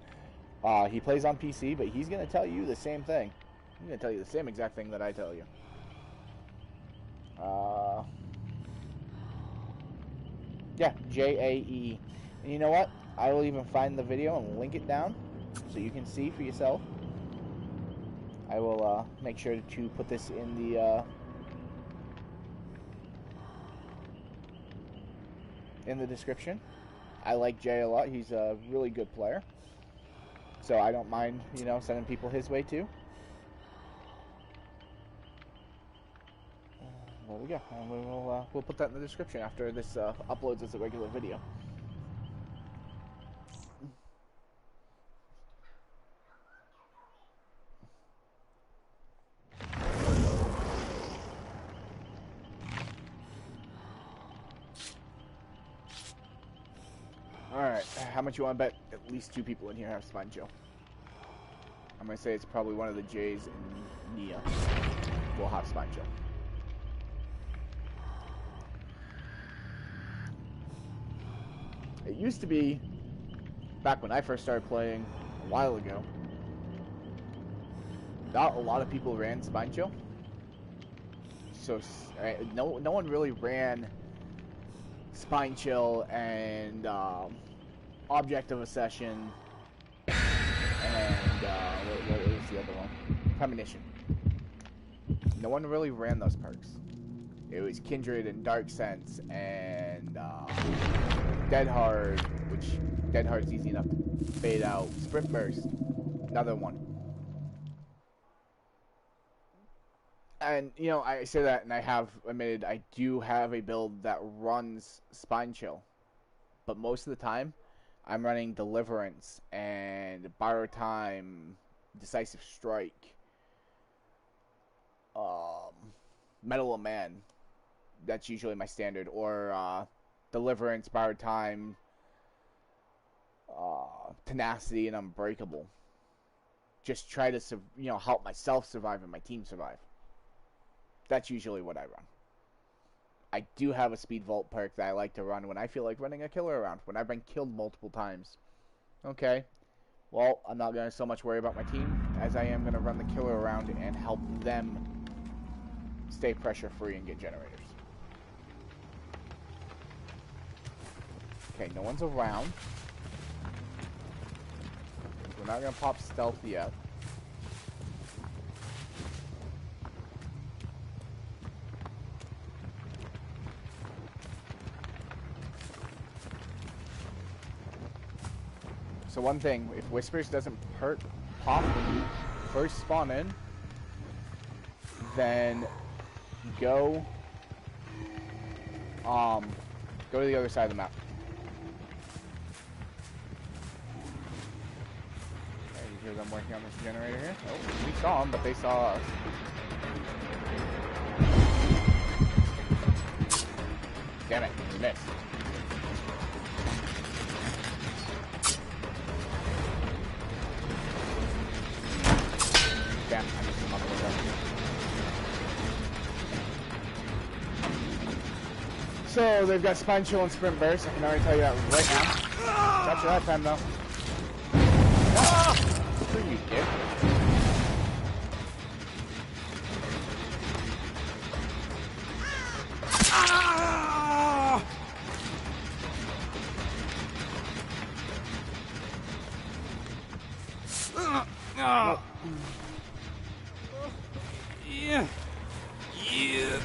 He plays on PC, but he's going to tell you the same thing. He's going to tell you the same exact thing that I tell you. Yeah, J-A-E-E. And you know what? I will even find the video and link it down so you can see for yourself. I will make sure to put this in the description. I like Jay a lot. He's a really good player. So I don't mind, you know, sending people his way too. There we go. And we'll put that in the description after this uploads as a regular video. Alright, how much you want to bet at least 2 people in here have Spine Chill? I'm going to say it's probably one of the Jays and Nia will have Spine Chill. It used to be, back when I first started playing a while ago, not a lot of people ran Spine Chill. So no one really ran Spine Chill and Object of Accession and what was the other one? Premonition. No one really ran those perks. It was Kindred and Dark Sense and Dead Hard, which Dead Hard's easy enough to fade out. Sprint Burst, another one. And, you know, I say that, and I have admitted I do have a build that runs Spine Chill. But most of the time, I'm running Deliverance and Borrow Time, Decisive Strike, Metal of Man. That's usually my standard. Or Deliverance, Borrow Time, Tenacity, and Unbreakable. Just try to, you know, help myself survive and my team survive. That's usually what I run. I do have a Speed Vault perk that I like to run when I feel like running a killer around, when I've been killed multiple times. Okay, well, I'm not going to so much worry about my team as I am going to run the killer around and help them stay pressure free and get generators. Okay, no one's around. We're not going to pop stealth yet. So one thing, if Whispers doesn't pop when you first spawn in, then go to the other side of the map. Okay, you hear them working on this generator here? Oh, we saw them, but they saw us. Damn it, we missed. Damn, I missed him on the window. So, they've got Spine Chill and Sprint Burst. I can already tell you that right now. Touch that time, though. Ah! through, you dick. Yeah. Yeah.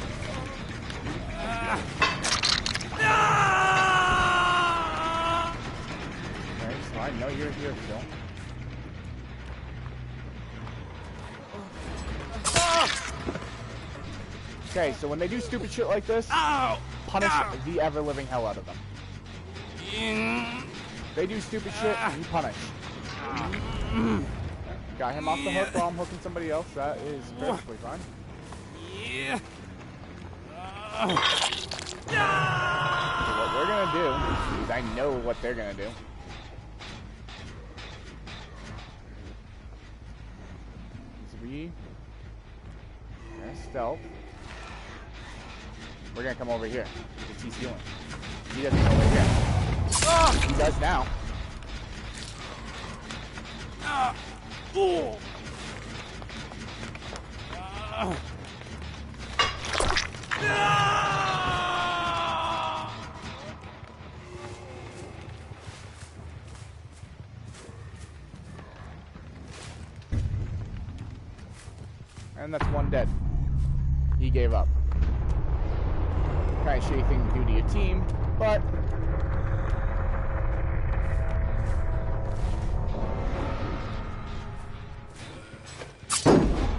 Okay, so I know you're here still. Okay, so when they do stupid shit like this, punish the ever-living hell out of them. They do stupid shit, you punish. Got him off the hook while I'm hooking somebody else. That is perfectly fine. Yeah. So what we're gonna do is I know what they're gonna do. We're gonna stealth. We're gonna come over here because he's healing. He doesn't know we're here. He does now. And that's one dead. He gave up. Kind of shitty thing to do to your team, but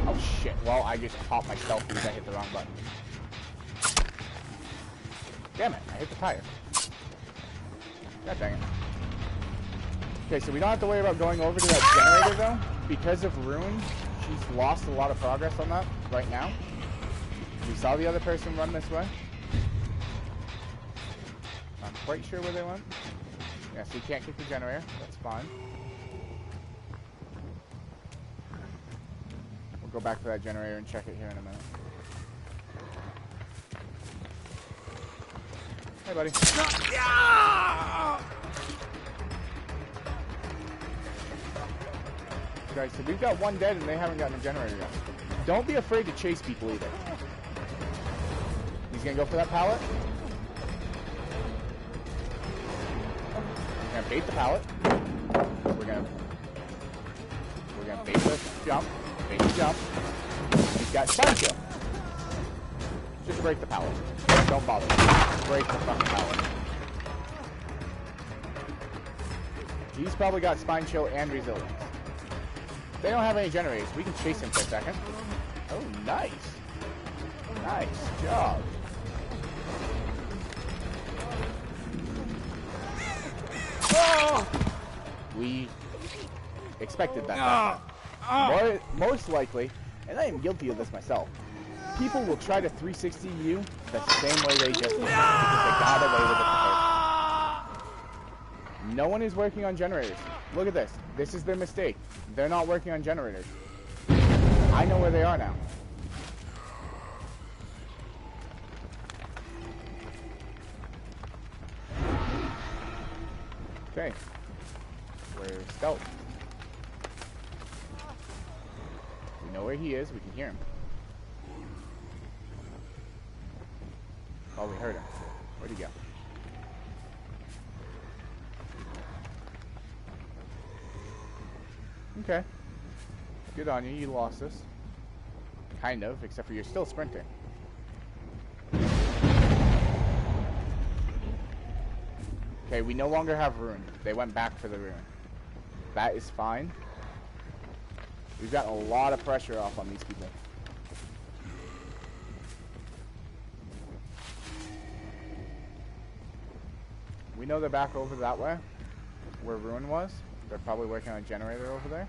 oh shit, well I just popped my stealth because I hit the wrong button. Damn it, I hit the tire. God dang it. Okay, so we don't have to worry about going over to that generator though. Because of runes, she's lost a lot of progress on that right now. We saw the other person run this way. Not quite sure where they went. Yeah, so you can't kick the generator. That's fine. We'll go back to that generator and check it here in a minute. Hey, buddy. Okay, so we've got one dead and they haven't gotten a generator yet. Don't be afraid to chase people either. He's gonna go for that pallet. We're gonna bait the pallet. We're gonna bait the jump. Bait the jump. He's got spine kill. Just break the pallet. Don't bother. Break the fucking pallet. He's probably got spine chill and resilience. They don't have any generators. We can chase him for a second. Oh, nice. Nice job. Oh! We expected that. Most likely, and I am guilty of this myself, people will try to 360 you the same way they just did because they got away with it the first time. No one is working on generators. Look at this. This is their mistake. They're not working on generators. I know where they are now. Okay. We're stealth. We know where he is. We can hear him. Oh, we heard him. Where'd he go? Okay. Good on you. You lost us. Kind of, except for you're still sprinting. Okay, we no longer have rune. They went back for the rune. That is fine. We've got a lot of pressure off on these people. We know they're back over that way, where rune was. They're probably working on a generator over there.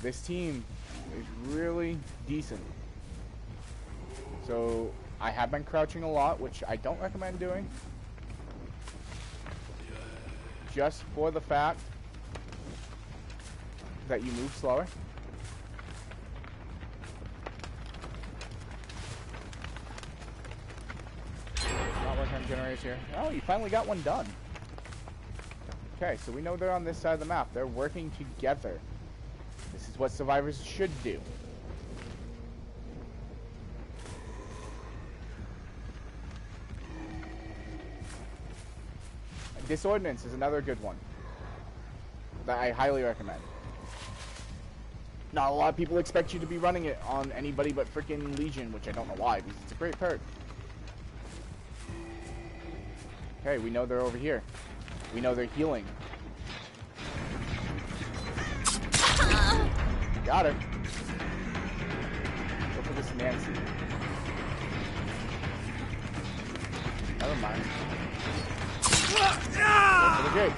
This team is really decent. So I have been crouching a lot, which I don't recommend doing. Just for the fact that you move slower. Not working on generators here. Oh, you finally got one done. Okay, so we know they're on this side of the map. They're working together. This is what survivors should do. This ordinance is another good one that I highly recommend. Not a lot of people expect you to be running it on anybody but freaking Legion, which I don't know why, because it's a great perk. Okay, we know they're over here. We know they're healing. Got her. Go for this Nancy. Never mind. Go for the Jake.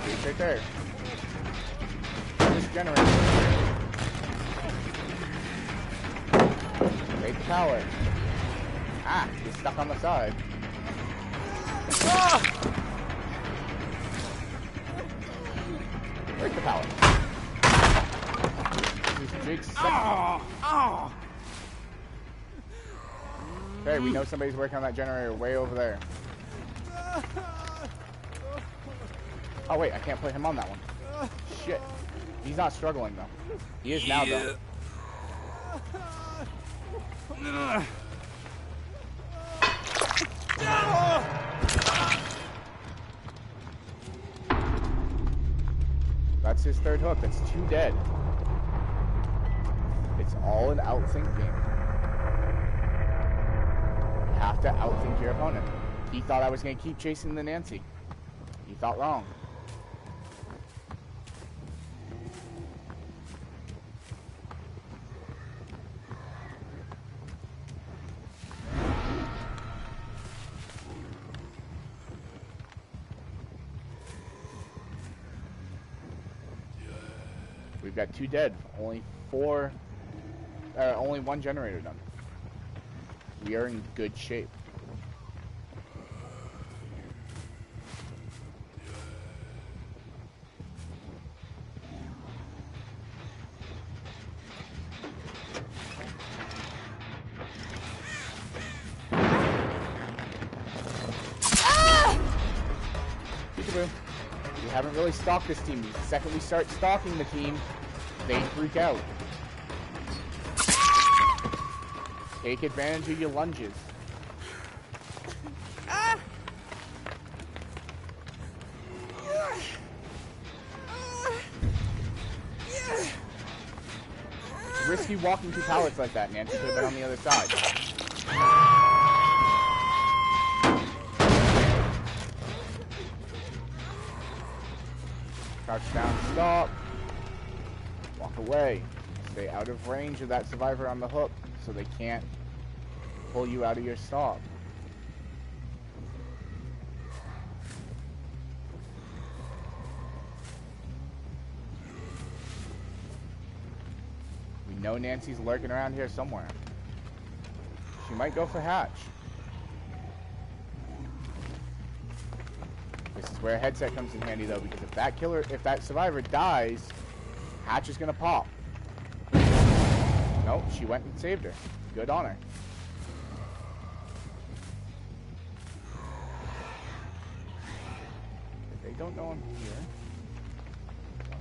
Jake's right there. This generator. Take the power. Ah, he's stuck on the side. Break the power. Jake's okay, we know somebody's working on that generator way over there. Oh wait, I can't put him on that one. Shit. He's not struggling though. He is now though. That's his third hook. That's 2 dead. It's all an outthink game. You have to outthink your opponent. He thought I was going to keep chasing the Nancy. He thought wrong. We've got 2 dead. Only 1 generator done. We are in good shape. Peekaboo. We haven't really stalked this team. The second we start stalking the team, they freak out. Take advantage of your lunges. It's risky walking through pallets like that. Nancy could have been on the other side. Crouch down, stop. Walk away. Stay out of range of that survivor on the hook so they can't pull you out of your stop. We know Nancy's lurking around here somewhere. She might go for Hatch. This is where a headset comes in handy though, because if that survivor dies, Hatch is gonna pop. Nope, she went and saved her. Good on her. If they don't know I'm here,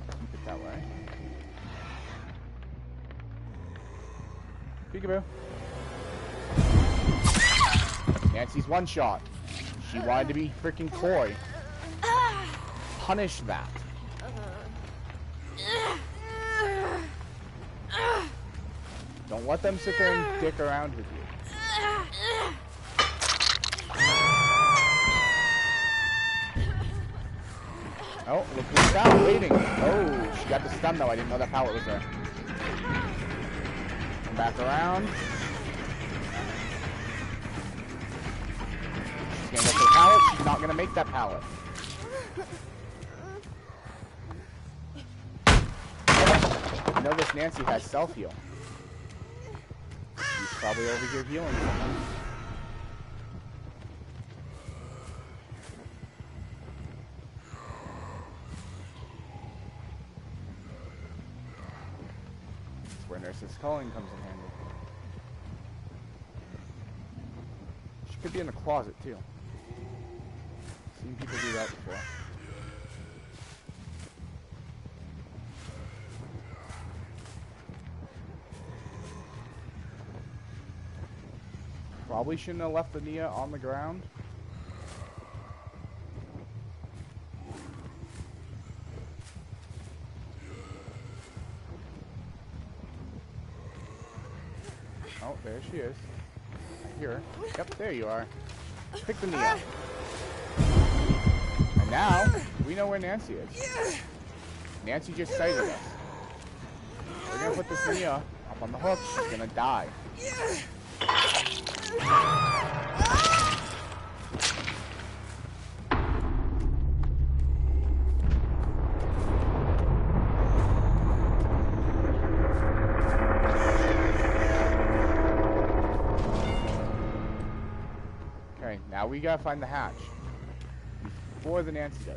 keep it that way. Peekaboo. Nancy's one shot. She wanted to be freaking coy. Punish that. Don't let them sit there and dick around with you. Oh, look who's down, waiting. Oh, she got the stun though. I didn't know that pallet was there. Come back around. She's gonna go for the pallet. She's not gonna make that pallet. I know this Nancy has self-heal. She's probably over here healing someone. That's where Nurse's Calling comes in handy. She could be in the closet too. Seen people do that before. Probably shouldn't have left the Nia on the ground. Oh, there she is. I hear her. Yep, there you are. Pick the Nia. And now, we know where Nancy is. Nancy just sighted us. We're gonna put this Nia up on the hook. She's gonna die. Okay, now we gotta find the hatch before the Nancy does.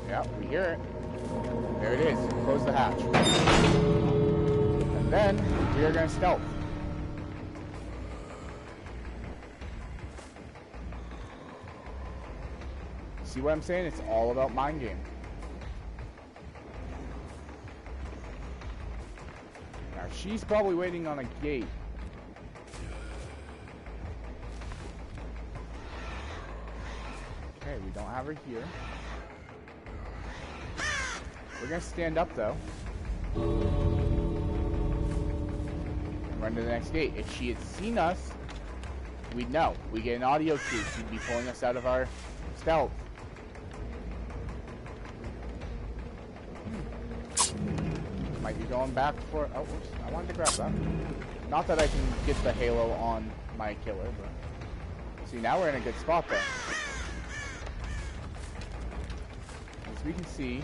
Yep, we hear it. There it is. Close the hatch. And then we are going to stealth. See what I'm saying? It's all about mind game. Now she's probably waiting on a gate. Okay, we don't have her here. We're gonna stand up though. And run to the next gate. If she had seen us, we'd know. We get an audio cue. She'd be pulling us out of our stealth. Might be going back for. Oh, whoops. I wanted to grab that. Not that I can get the halo on my killer, but. See, now we're in a good spot though. As we can see,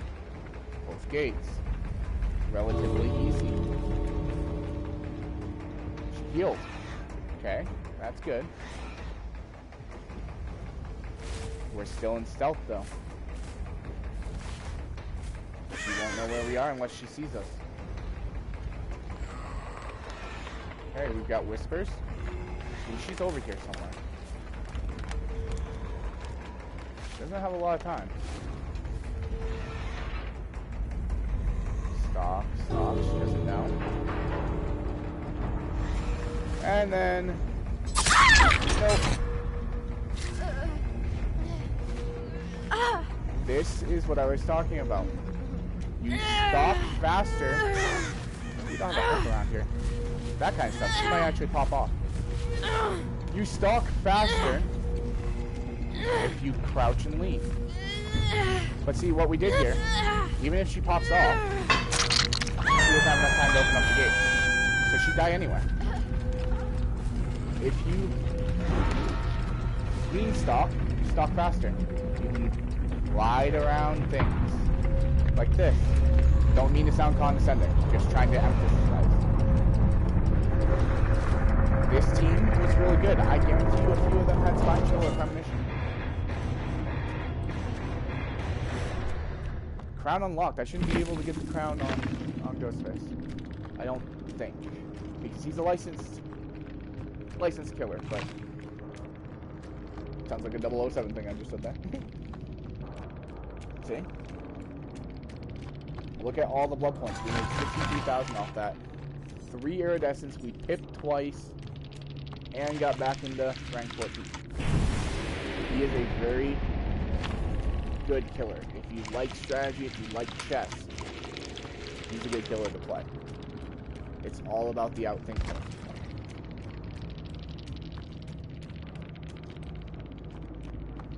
both gates. Relatively easy. She healed. Okay, that's good. We're still in stealth though. She won't know where we are unless she sees us. Okay, we've got whispers. See, she's over here somewhere. Doesn't have a lot of time. Stop, she doesn't know. And then... Nope. This is what I was talking about. You stalk faster. We don't have a hook around here. That kind of stuff. She might actually pop off. You stalk faster if you crouch and lean. But see what we did here, even if she pops off, she doesn't have enough time to open up the gate. So she'd die anyway. If you lean stalk, you stalk faster. You can glide around things. Like this. Don't mean to sound condescending. Just trying to emphasize. This team was really good. I guarantee you a few of them had spine chill or premonition. Crown unlocked. I shouldn't be able to get the crown on Ghostface. I don't think. Because he's a licensed killer, but sounds like a 007 thing I just said there. See? Look at all the blood points. We made 63,000 off that. 3 iridescence, we pipped twice, and got back into rank 14. He is a very good killer. If you like strategy, if you like chess, he's a good killer to play. It's all about the outthinking.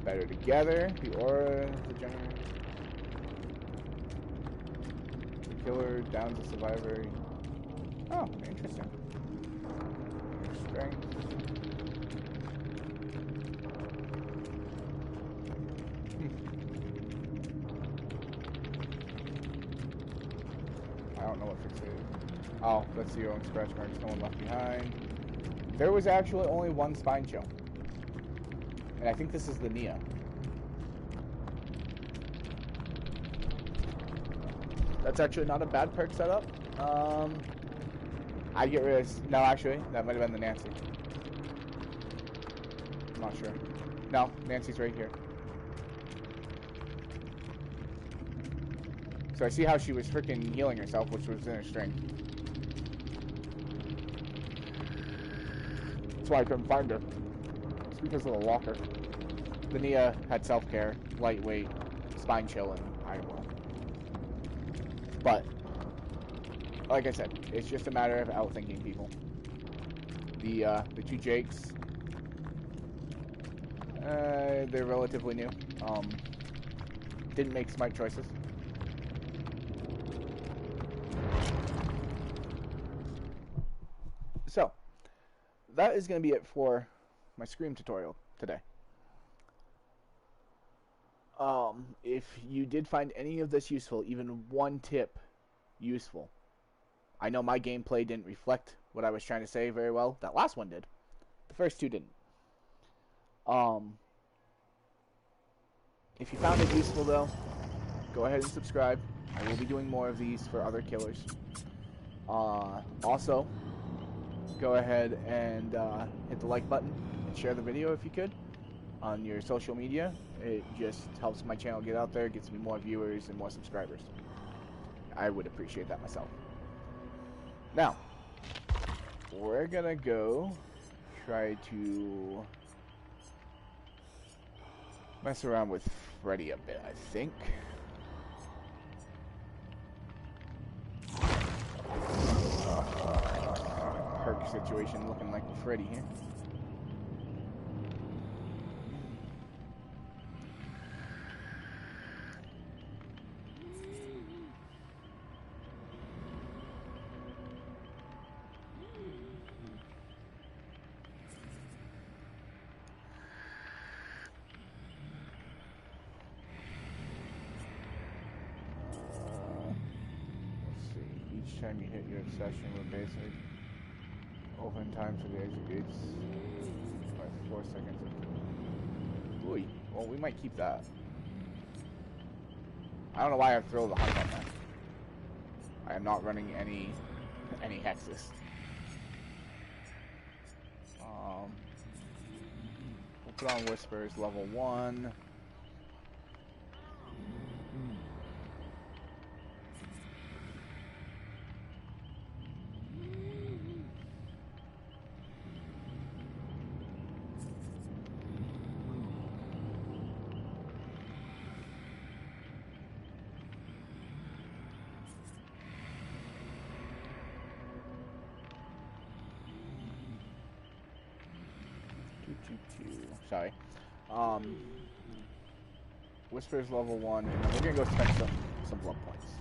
Better together, the aura, the generator. Killer down to survivor. Oh, interesting. Strength. I don't know what fixated. Oh, that's the own scratch marks. No one left behind. There was actually only one spine chill. And I think this is the Nia. That's actually not a bad perk setup. I'd get rid of... No, actually, that might have been the Nancy. I'm not sure. No, Nancy's right here. So I see how she was freaking healing herself, which was in her strength. That's why I couldn't find her. It's because of the locker. The Nia had self-care, lightweight, spine chill, and iron will. But, like I said, it's just a matter of outthinking people. The two Jakes, they're relatively new. Didn't make smart choices. So, that is going to be it for my Scream tutorial today. If you did find any of this useful, even one tip useful, I know my gameplay didn't reflect what I was trying to say very well. That last one did. The first two didn't. If you found it useful, though, go ahead and subscribe. I will be doing more of these for other killers. Also, go ahead and hit the like button and share the video if you could on your social media. It just helps my channel get out there, gets me more viewers and more subscribers. I would appreciate that myself. Now, we're gonna go try to mess around with Freddy a bit, I think. Perk situation looking like Freddy here. Each time you hit your obsession with basic, open time for the exit gates by 4 seconds. Ooh, well, we might keep that. I don't know why I throw the hunt on that. I am not running any hexes. We'll put on Whispers level 1. Sorry. Whispers level 1, and then we're gonna go spend some blood points.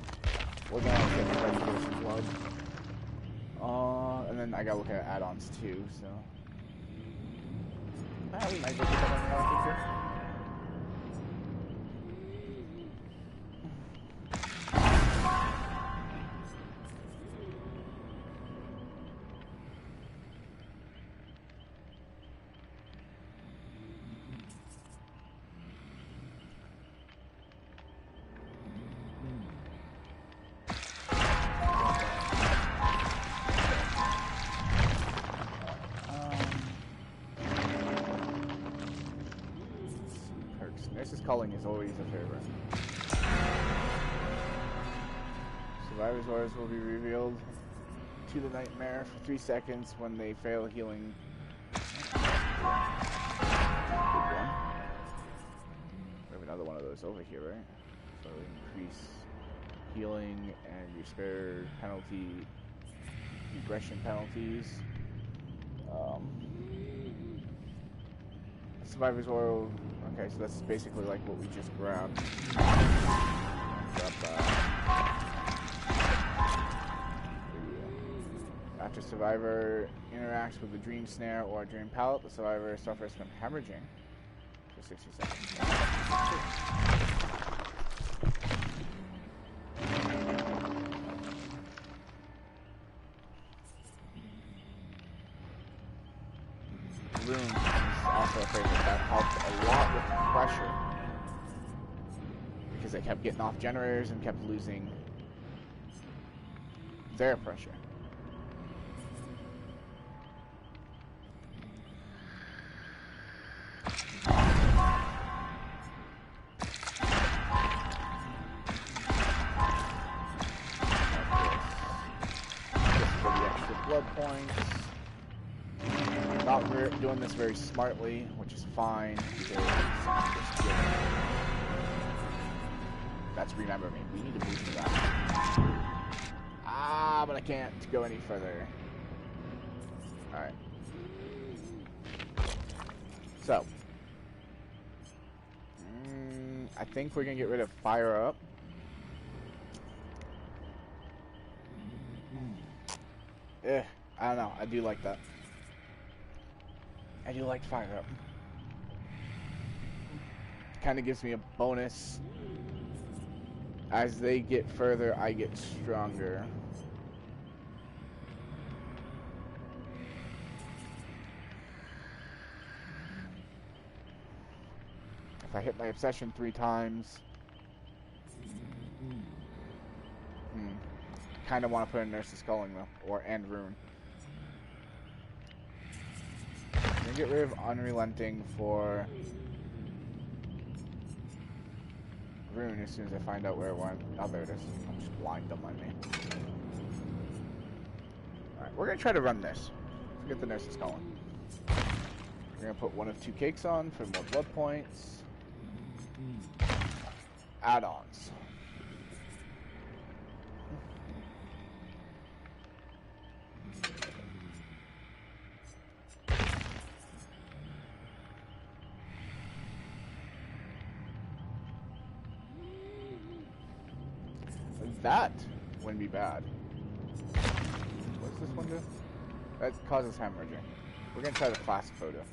We're gonna get the Resurrection blood. And then I gotta look at add-ons too, so. We might go get that on too. Nurse's Calling is always a favorite. Survivor's orders will be revealed to the nightmare for 3 seconds when they fail healing. Good one. We have another one of those over here, right? So increase healing and your spare penalty, regression penalties. Survivor's Oil. Okay, so that's basically like what we just grabbed. Grab that. After survivor interacts with the dream snare or dream pallet, the survivor suffers from hemorrhaging for 60 seconds. Room is also a favorite. That helped a lot with pressure because they kept getting off generators and kept losing their pressure. blood points. Not doing this very smartly, which is fine. That's remember me. We need to move to that. Ah, but I can't go any further. Alright. So. I think we're going to get rid of fire up. I don't know. I do like that. I do like fire up. Kind of gives me a bonus. As they get further, I get stronger. If I hit my obsession 3 times... kind of want to put in Nurse's Calling though, and Rune. I'm gonna get rid of Unrelenting for Rune as soon as I find out where it went. Oh, there it is. I'm just blind, don't mind me. Alright, we're gonna try to run this. Forget the Nurse's Calling. We're gonna put 1 of 2 cakes on for more blood points. Add-ons. That wouldn't be bad. What's this one do? That causes hemorrhaging. We're gonna try the flask photo.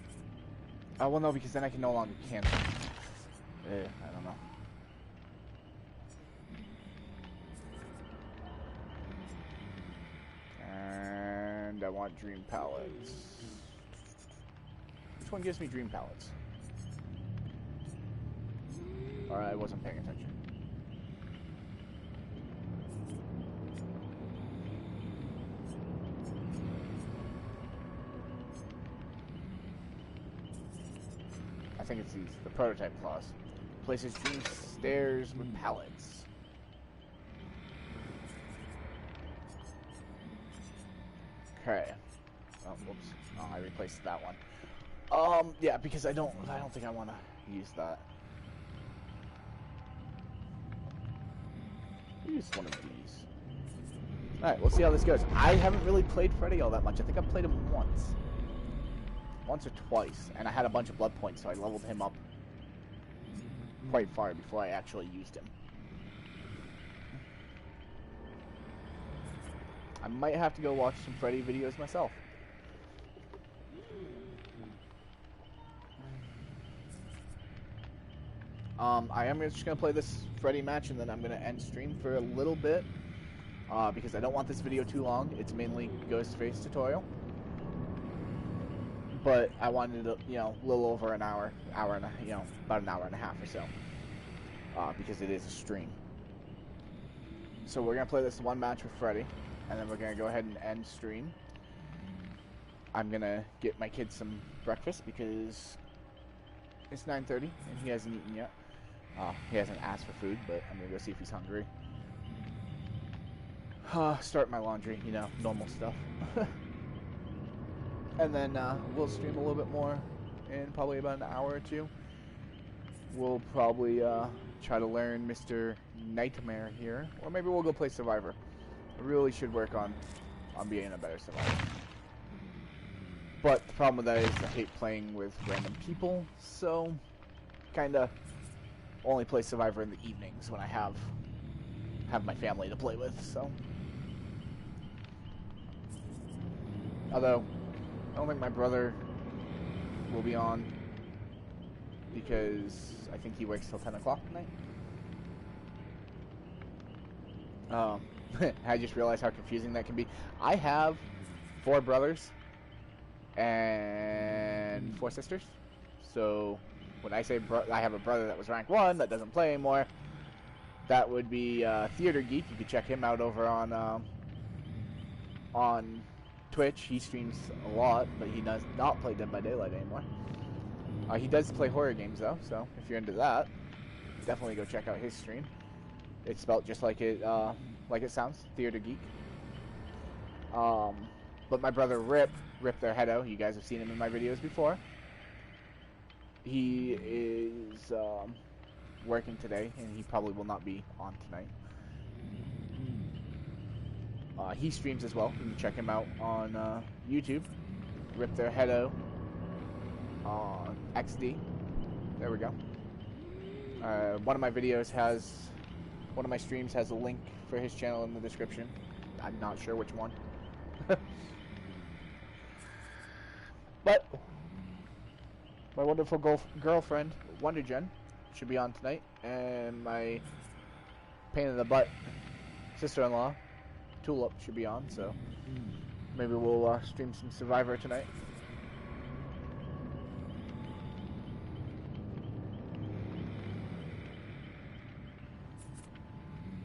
Oh, well, no, because then I can no longer cancel. I don't know. And I want dream palettes. Which one gives me dream palettes? Alright, I wasn't paying attention. I think it's these, the prototype clause. Places dream stairs with pallets. Okay. Oh, whoops. Oh, I replaced that one. Yeah, because I don't think I want to use that. Use one of these. Alright, we'll see how this goes. I haven't really played Freddy all that much. I think I've played him once or twice, and I had a bunch of blood points, so I leveled him up quite far before I actually used him. I might have to go watch some Freddy videos myself. I am just going to play this Freddy match, and then I'm going to end stream for a little bit, because I don't want this video too long. It's mainly Ghostface tutorial. But I wanted to, a little over an hour and about an hour and a half or so, because it is a stream. So we're gonna play this one match with Freddy, and then we're gonna go ahead and end stream. I'm gonna get my kid some breakfast because it's 9:30 and he hasn't eaten yet. He hasn't asked for food, but I'm gonna go see if he's hungry. Start my laundry, normal stuff. And then we'll stream a little bit more in probably about an hour or two. We'll probably try to learn Mr. Nightmare here, or maybe we'll go play Survivor. I really should work on being a better Survivor. But the problem with that is I hate playing with random people, so kinda only play Survivor in the evenings when I have my family to play with. So, although I don't think my brother will be on because I think he works till 10 o'clock tonight. I just realized how confusing that can be. I have 4 brothers and 4 sisters. So when I say I have a brother that was rank 1 that doesn't play anymore, that would be Theater Geek. You can check him out over on Twitch. He streams a lot, but he does not play Dead by Daylight anymore. He does play horror games though, so if you're into that, definitely go check out his stream. It's spelled just like it sounds, Theater Geek. But my brother Rip their Hedo, you guys have seen him in my videos before. He is working today, and he probably will not be on tonight. He streams as well. You can check him out on YouTube. Rip their Hedo on XD. There we go. One of my streams has a link for his channel in the description. I'm not sure which one. But my wonderful girlfriend, WonderGen, should be on tonight. And my pain in the butt sister-in-law, Tulip, should be on. So maybe we'll stream some Survivor tonight.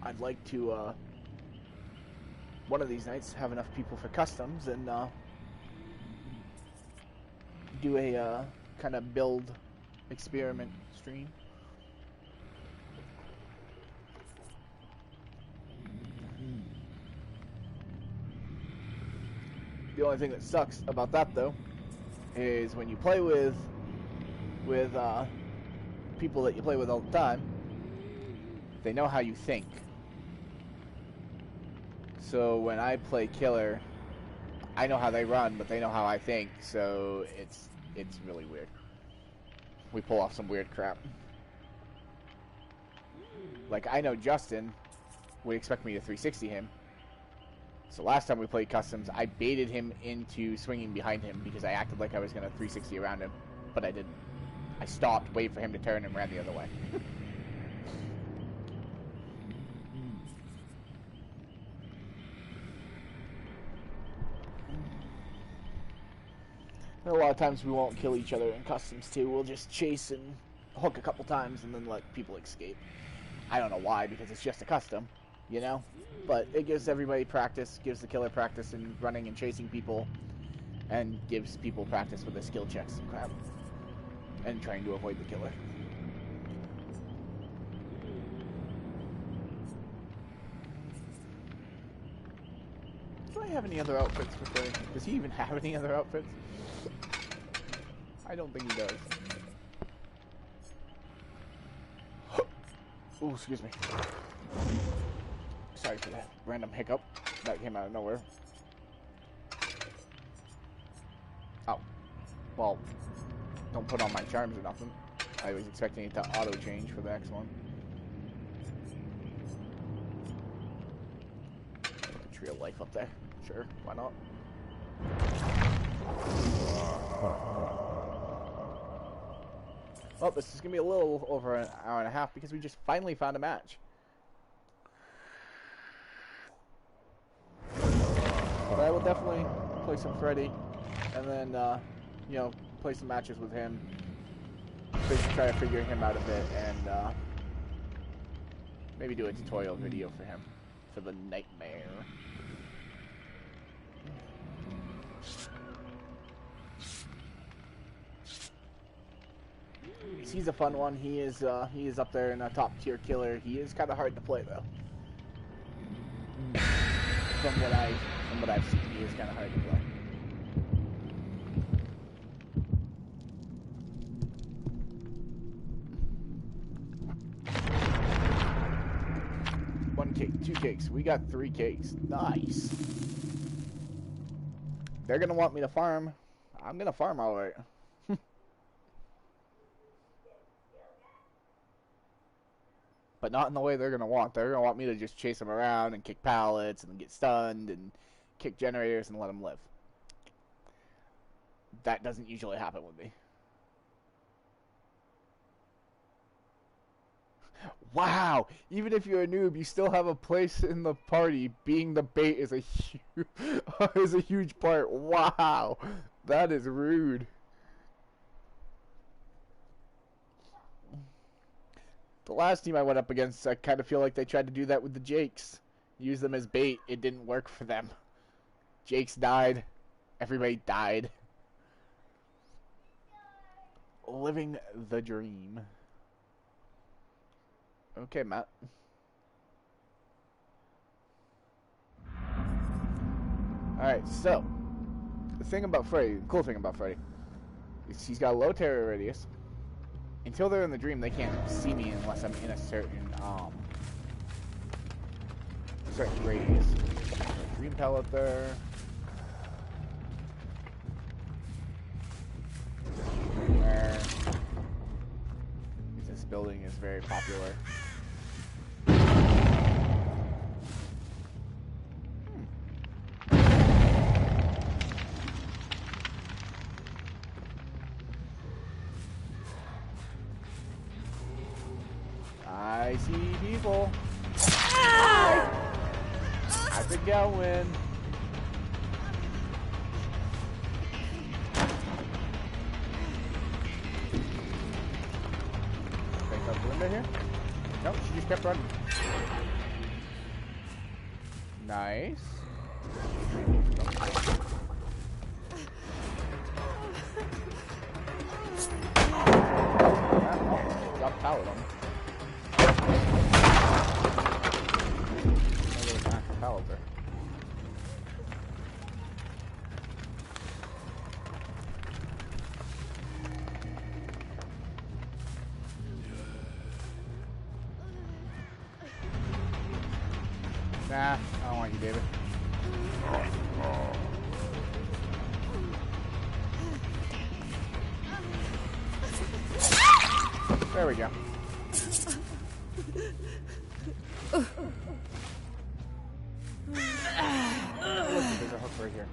I'd like to, one of these nights, have enough people for customs and do a kind of build experiment stream. The only thing that sucks about that, though, is when you play with people that you play with all the time, they know how you think. So when I play killer, I know how they run, but they know how I think, so it's really weird. We pull off some weird crap. Like, I know Justin would expect me to 360 him. So last time we played customs, I baited him into swinging behind him because I acted like I was going to 360 around him, but I didn't. I stopped, waited for him to turn, and ran the other way. A lot of times we won't kill each other in customs too. We'll just chase and hook a couple times and then let people escape. I don't know why, because it's just a custom, you know? But it gives everybody practice, gives the killer practice in running and chasing people, and gives people practice with the skill checks and crap. And trying to avoid the killer. Do I have any other outfits for Clay? Does he even have any other outfits? I don't think he does. Oh, excuse me. Sorry for that random hiccup. That came out of nowhere. Oh. Well, don't put on my charms or nothing. I was expecting it to auto-change for the next one. Put a tree of life up there. Sure, why not? Well, this is going to be a little over an hour and a half because we just finally found a match. But I will definitely play some Freddy and then, you know, play some matches with him. Basically try to figure him out a bit and maybe do a tutorial video for him for the nightmare. He's a fun one. He is up there in a top tier killer. He is kind of hard to play though. From what I've seen, he is kind of hard to play. One cake, two cakes. We got 3 cakes. Nice. They're gonna want me to farm. I'm gonna farm all right. But not in the way they're going to want. They're going to want me to just chase them around and kick pallets and get stunned and kick generators and let them live. That doesn't usually happen with me. Wow! Even if you're a noob, you still have a place in the party. Being the bait is a huge part. Wow! That is rude. The last team I went up against, I kind of feel like they tried to do that with the Jakes. Use them as bait. It didn't work for them. Jakes died. Everybody died. Living the dream. Okay, Matt. Alright, so the thing about Freddy, the cool thing about Freddy, is he's got a low terror radius. Until they're in the dream, they can't see me unless I'm in a certain radius. Dream pellet there. Where this building is very popular. I see people. How's it going? Break up the window here? Nope, she just kept running. Nice. Drop pallet on me. Pallet. Nah, I don't want you, David. There we go. Look, there's a hook right here.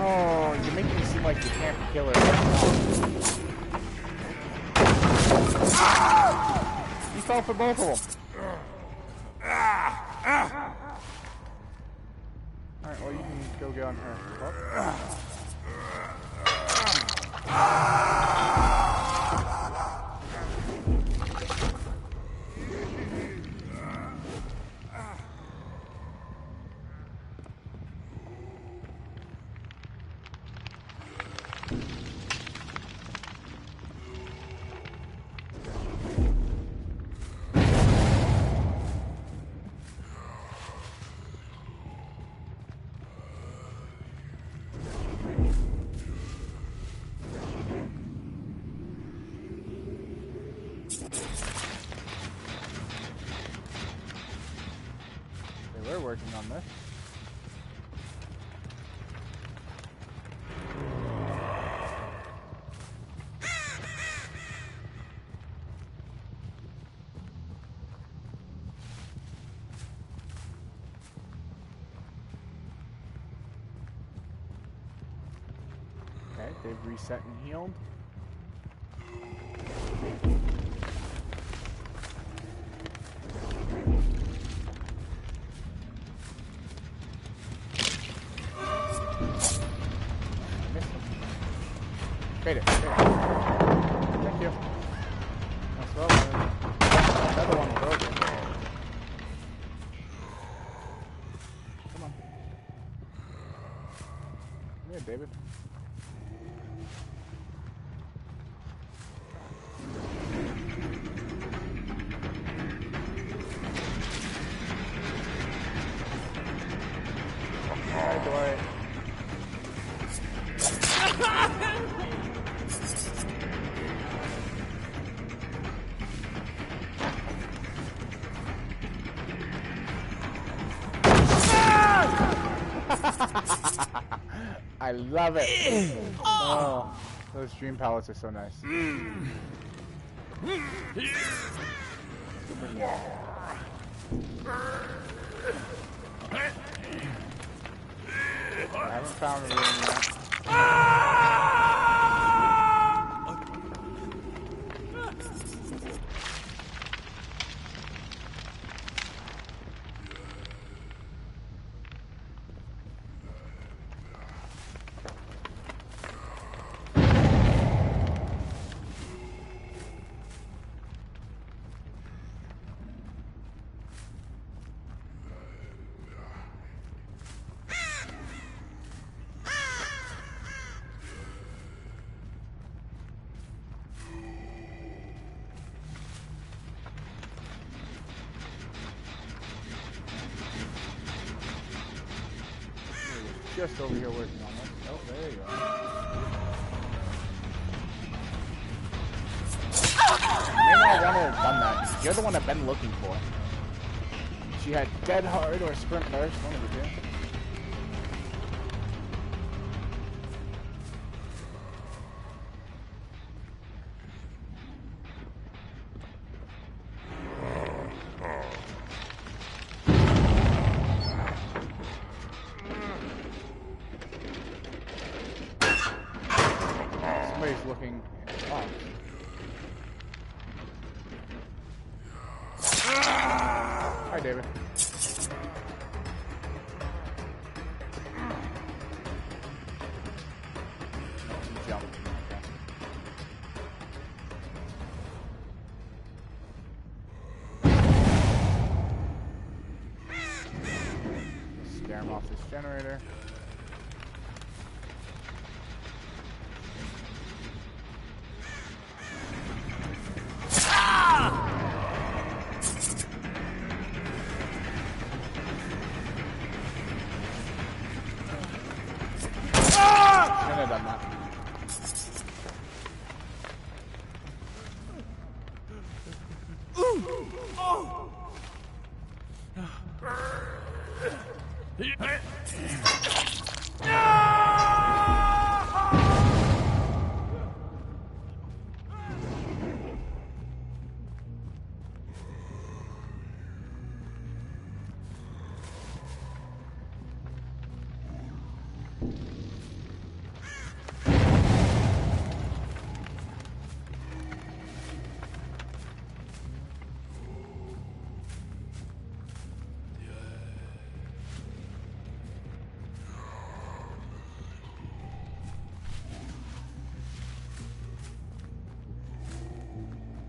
Oh, you're making me seem like you can't kill her. You fell for both of them. Alright, well, you can go get on her. We're working on this. Okay, they've reset and healed. Made it. Thank you. That's well. Another one broken. Come on. Come here, David. Hi, Dwight. I love it. Oh, those dream pallets are so nice. I haven't found a room yet. Just over here working on this. Oh, there you are. Maybe I wanted to have done that. You're the one I've been looking for. She had Dead Hard or Sprint Burst, one of the two. Somebody's looking. Oh. Hi, David. Jump. Scare him off this generator.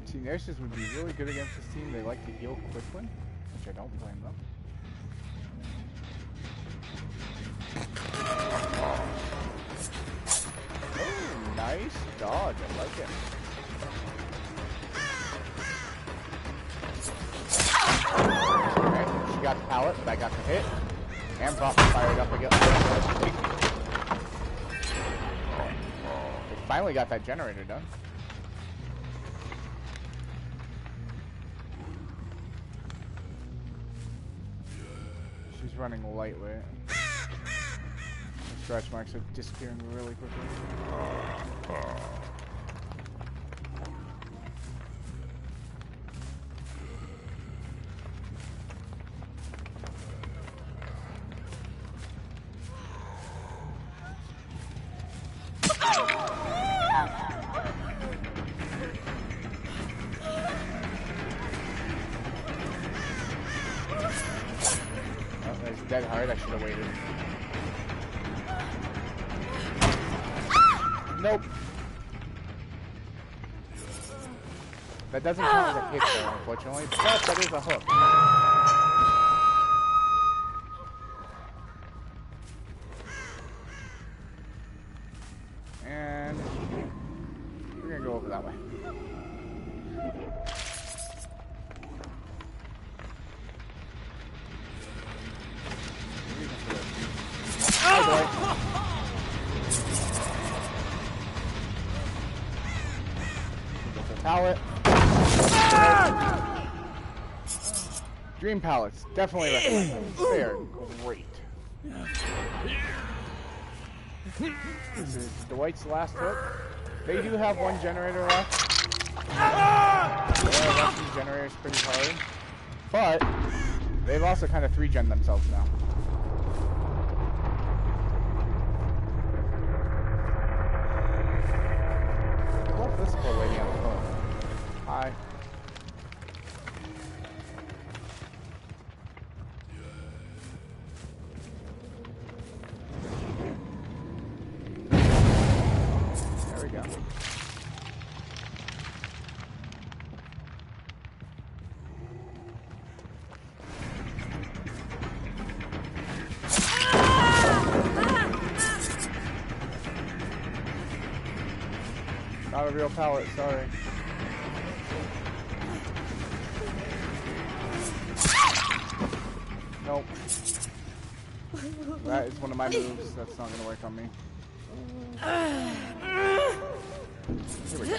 See, nurses would be really good against this team. They like to heal quickly, which I don't blame them. Oh, nice dodge. I like it. Okay, she got the pallet, but I got the hit. And probably fired up again. We finally got that generator done. She's running lightweight. The stretch marks are disappearing really quickly. Dead hard, I should have waited. Nope. That doesn't count as a hit though, unfortunately, but that is a hook. And we're gonna go over that way. Pallet. Dream pallets, definitely recommend them. They are great. This is Dwight's last hook. They do have one generator left. Yeah, Russian generators pretty hard. But they've also kind of 3-gen themselves now. What's this poor lady on the phone? Hi. There we go. Not a real pallet, sorry. Nope. That is one of my moves. That's not gonna work on me. Here we go.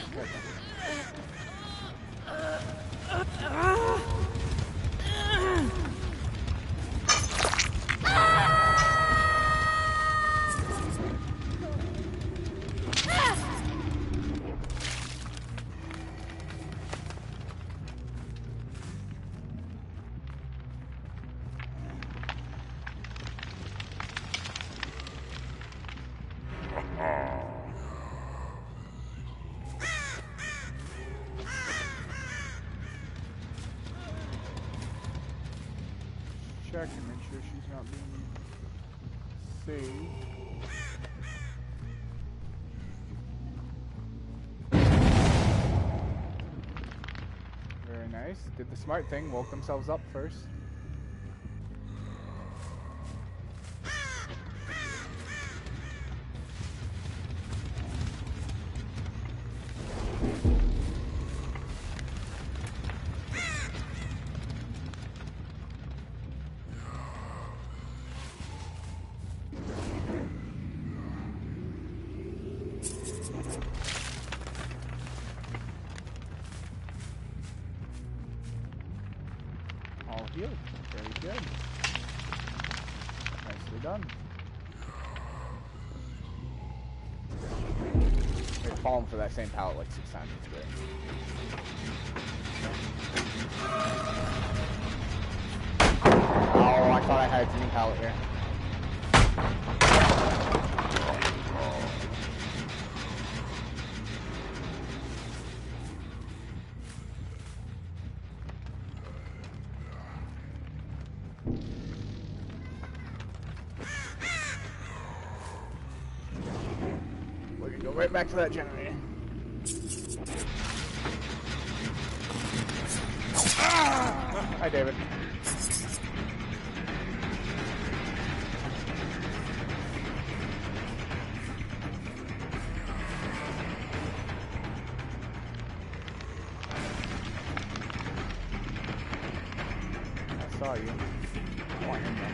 Check and make sure she's not being saved. Very nice. Did the smart thing, woke themselves up first. All healed. Very good. Nicely done. They've fallen for that same pallet like 6 times. It's great. Oh, I thought I had a green pallet here. We're gonna go right back to that generator. Hi, David. I saw you. I want him though.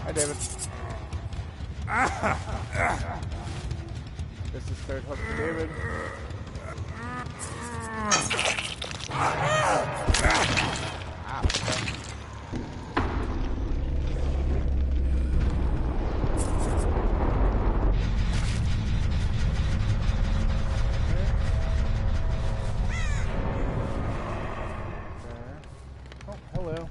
Hi, David. This is third hook for David. Oh, hello.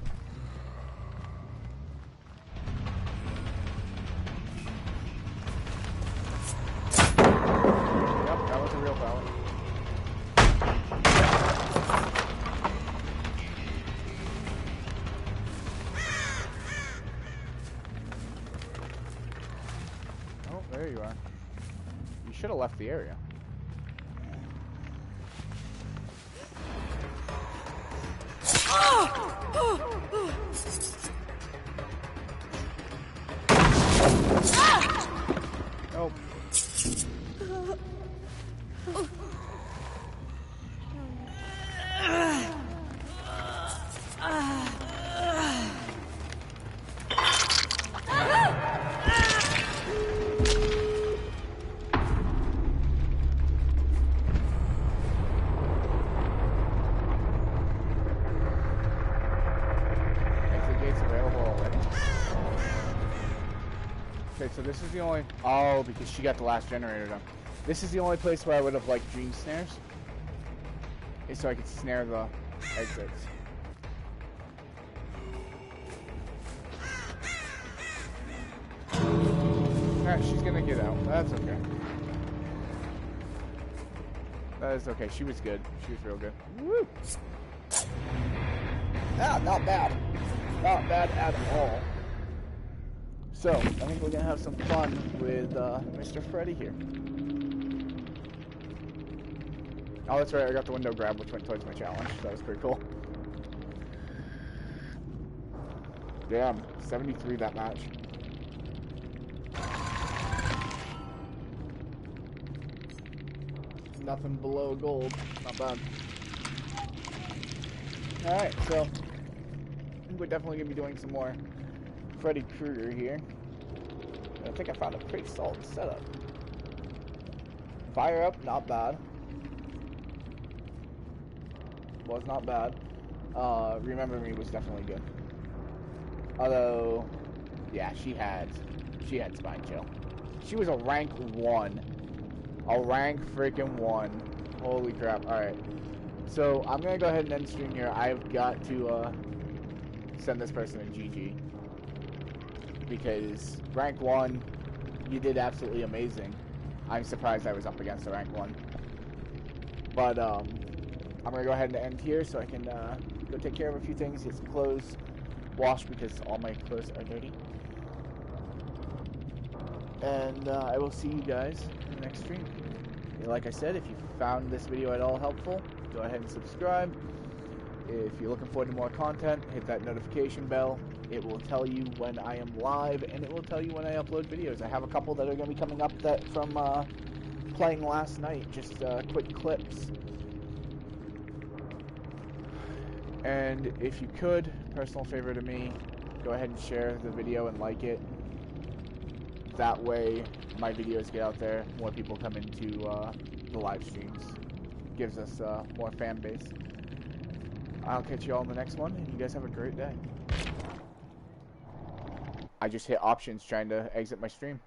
Yep, that was a real pallet. should have left the area. Nope. Exit gates available already. Okay, so this is the only... Oh, because she got the last generator done. This is the only place where I would have liked dream snares. Is so I could snare the exits. Alright, she's gonna get out. That's okay. That is okay. She was good. She was real good. Woo! Ah, not bad. Not bad at all. So, I think we're gonna have some fun with Mr. Freddy here. Oh, that's right. I got the window grab, which went towards my challenge. That was pretty cool. Damn, 73 that match. Nothing below gold. Not bad. Alright, so I think we're definitely going to be doing some more Freddy Krueger here. I think I found a pretty solid setup. Fire up, not bad. Was not bad. Remember Me was definitely good. Although, yeah, she had spine chill. She was a rank 1. A rank freaking 1. Holy crap. Alright. So, I'm going to go ahead and end stream here. I've got to send this person a GG. Because rank 1, you did absolutely amazing. I'm surprised I was up against a rank 1. But, I'm going to go ahead and end here so I can go take care of a few things, get some clothes washed because all my clothes are dirty. And I will see you guys in the next stream. Like I said, if you found this video at all helpful, go ahead and subscribe. If you're looking forward to more content, hit that notification bell. It will tell you when I am live, and it will tell you when I upload videos. I have a couple that are going to be coming up that from playing last night, just quick clips. And if you could, personal favor to me, go ahead and share the video and like it. That way, my videos get out there, more people come into the live streams. Gives us more fan base. I'll catch you all in the next one, and you guys have a great day. I just hit options trying to exit my stream.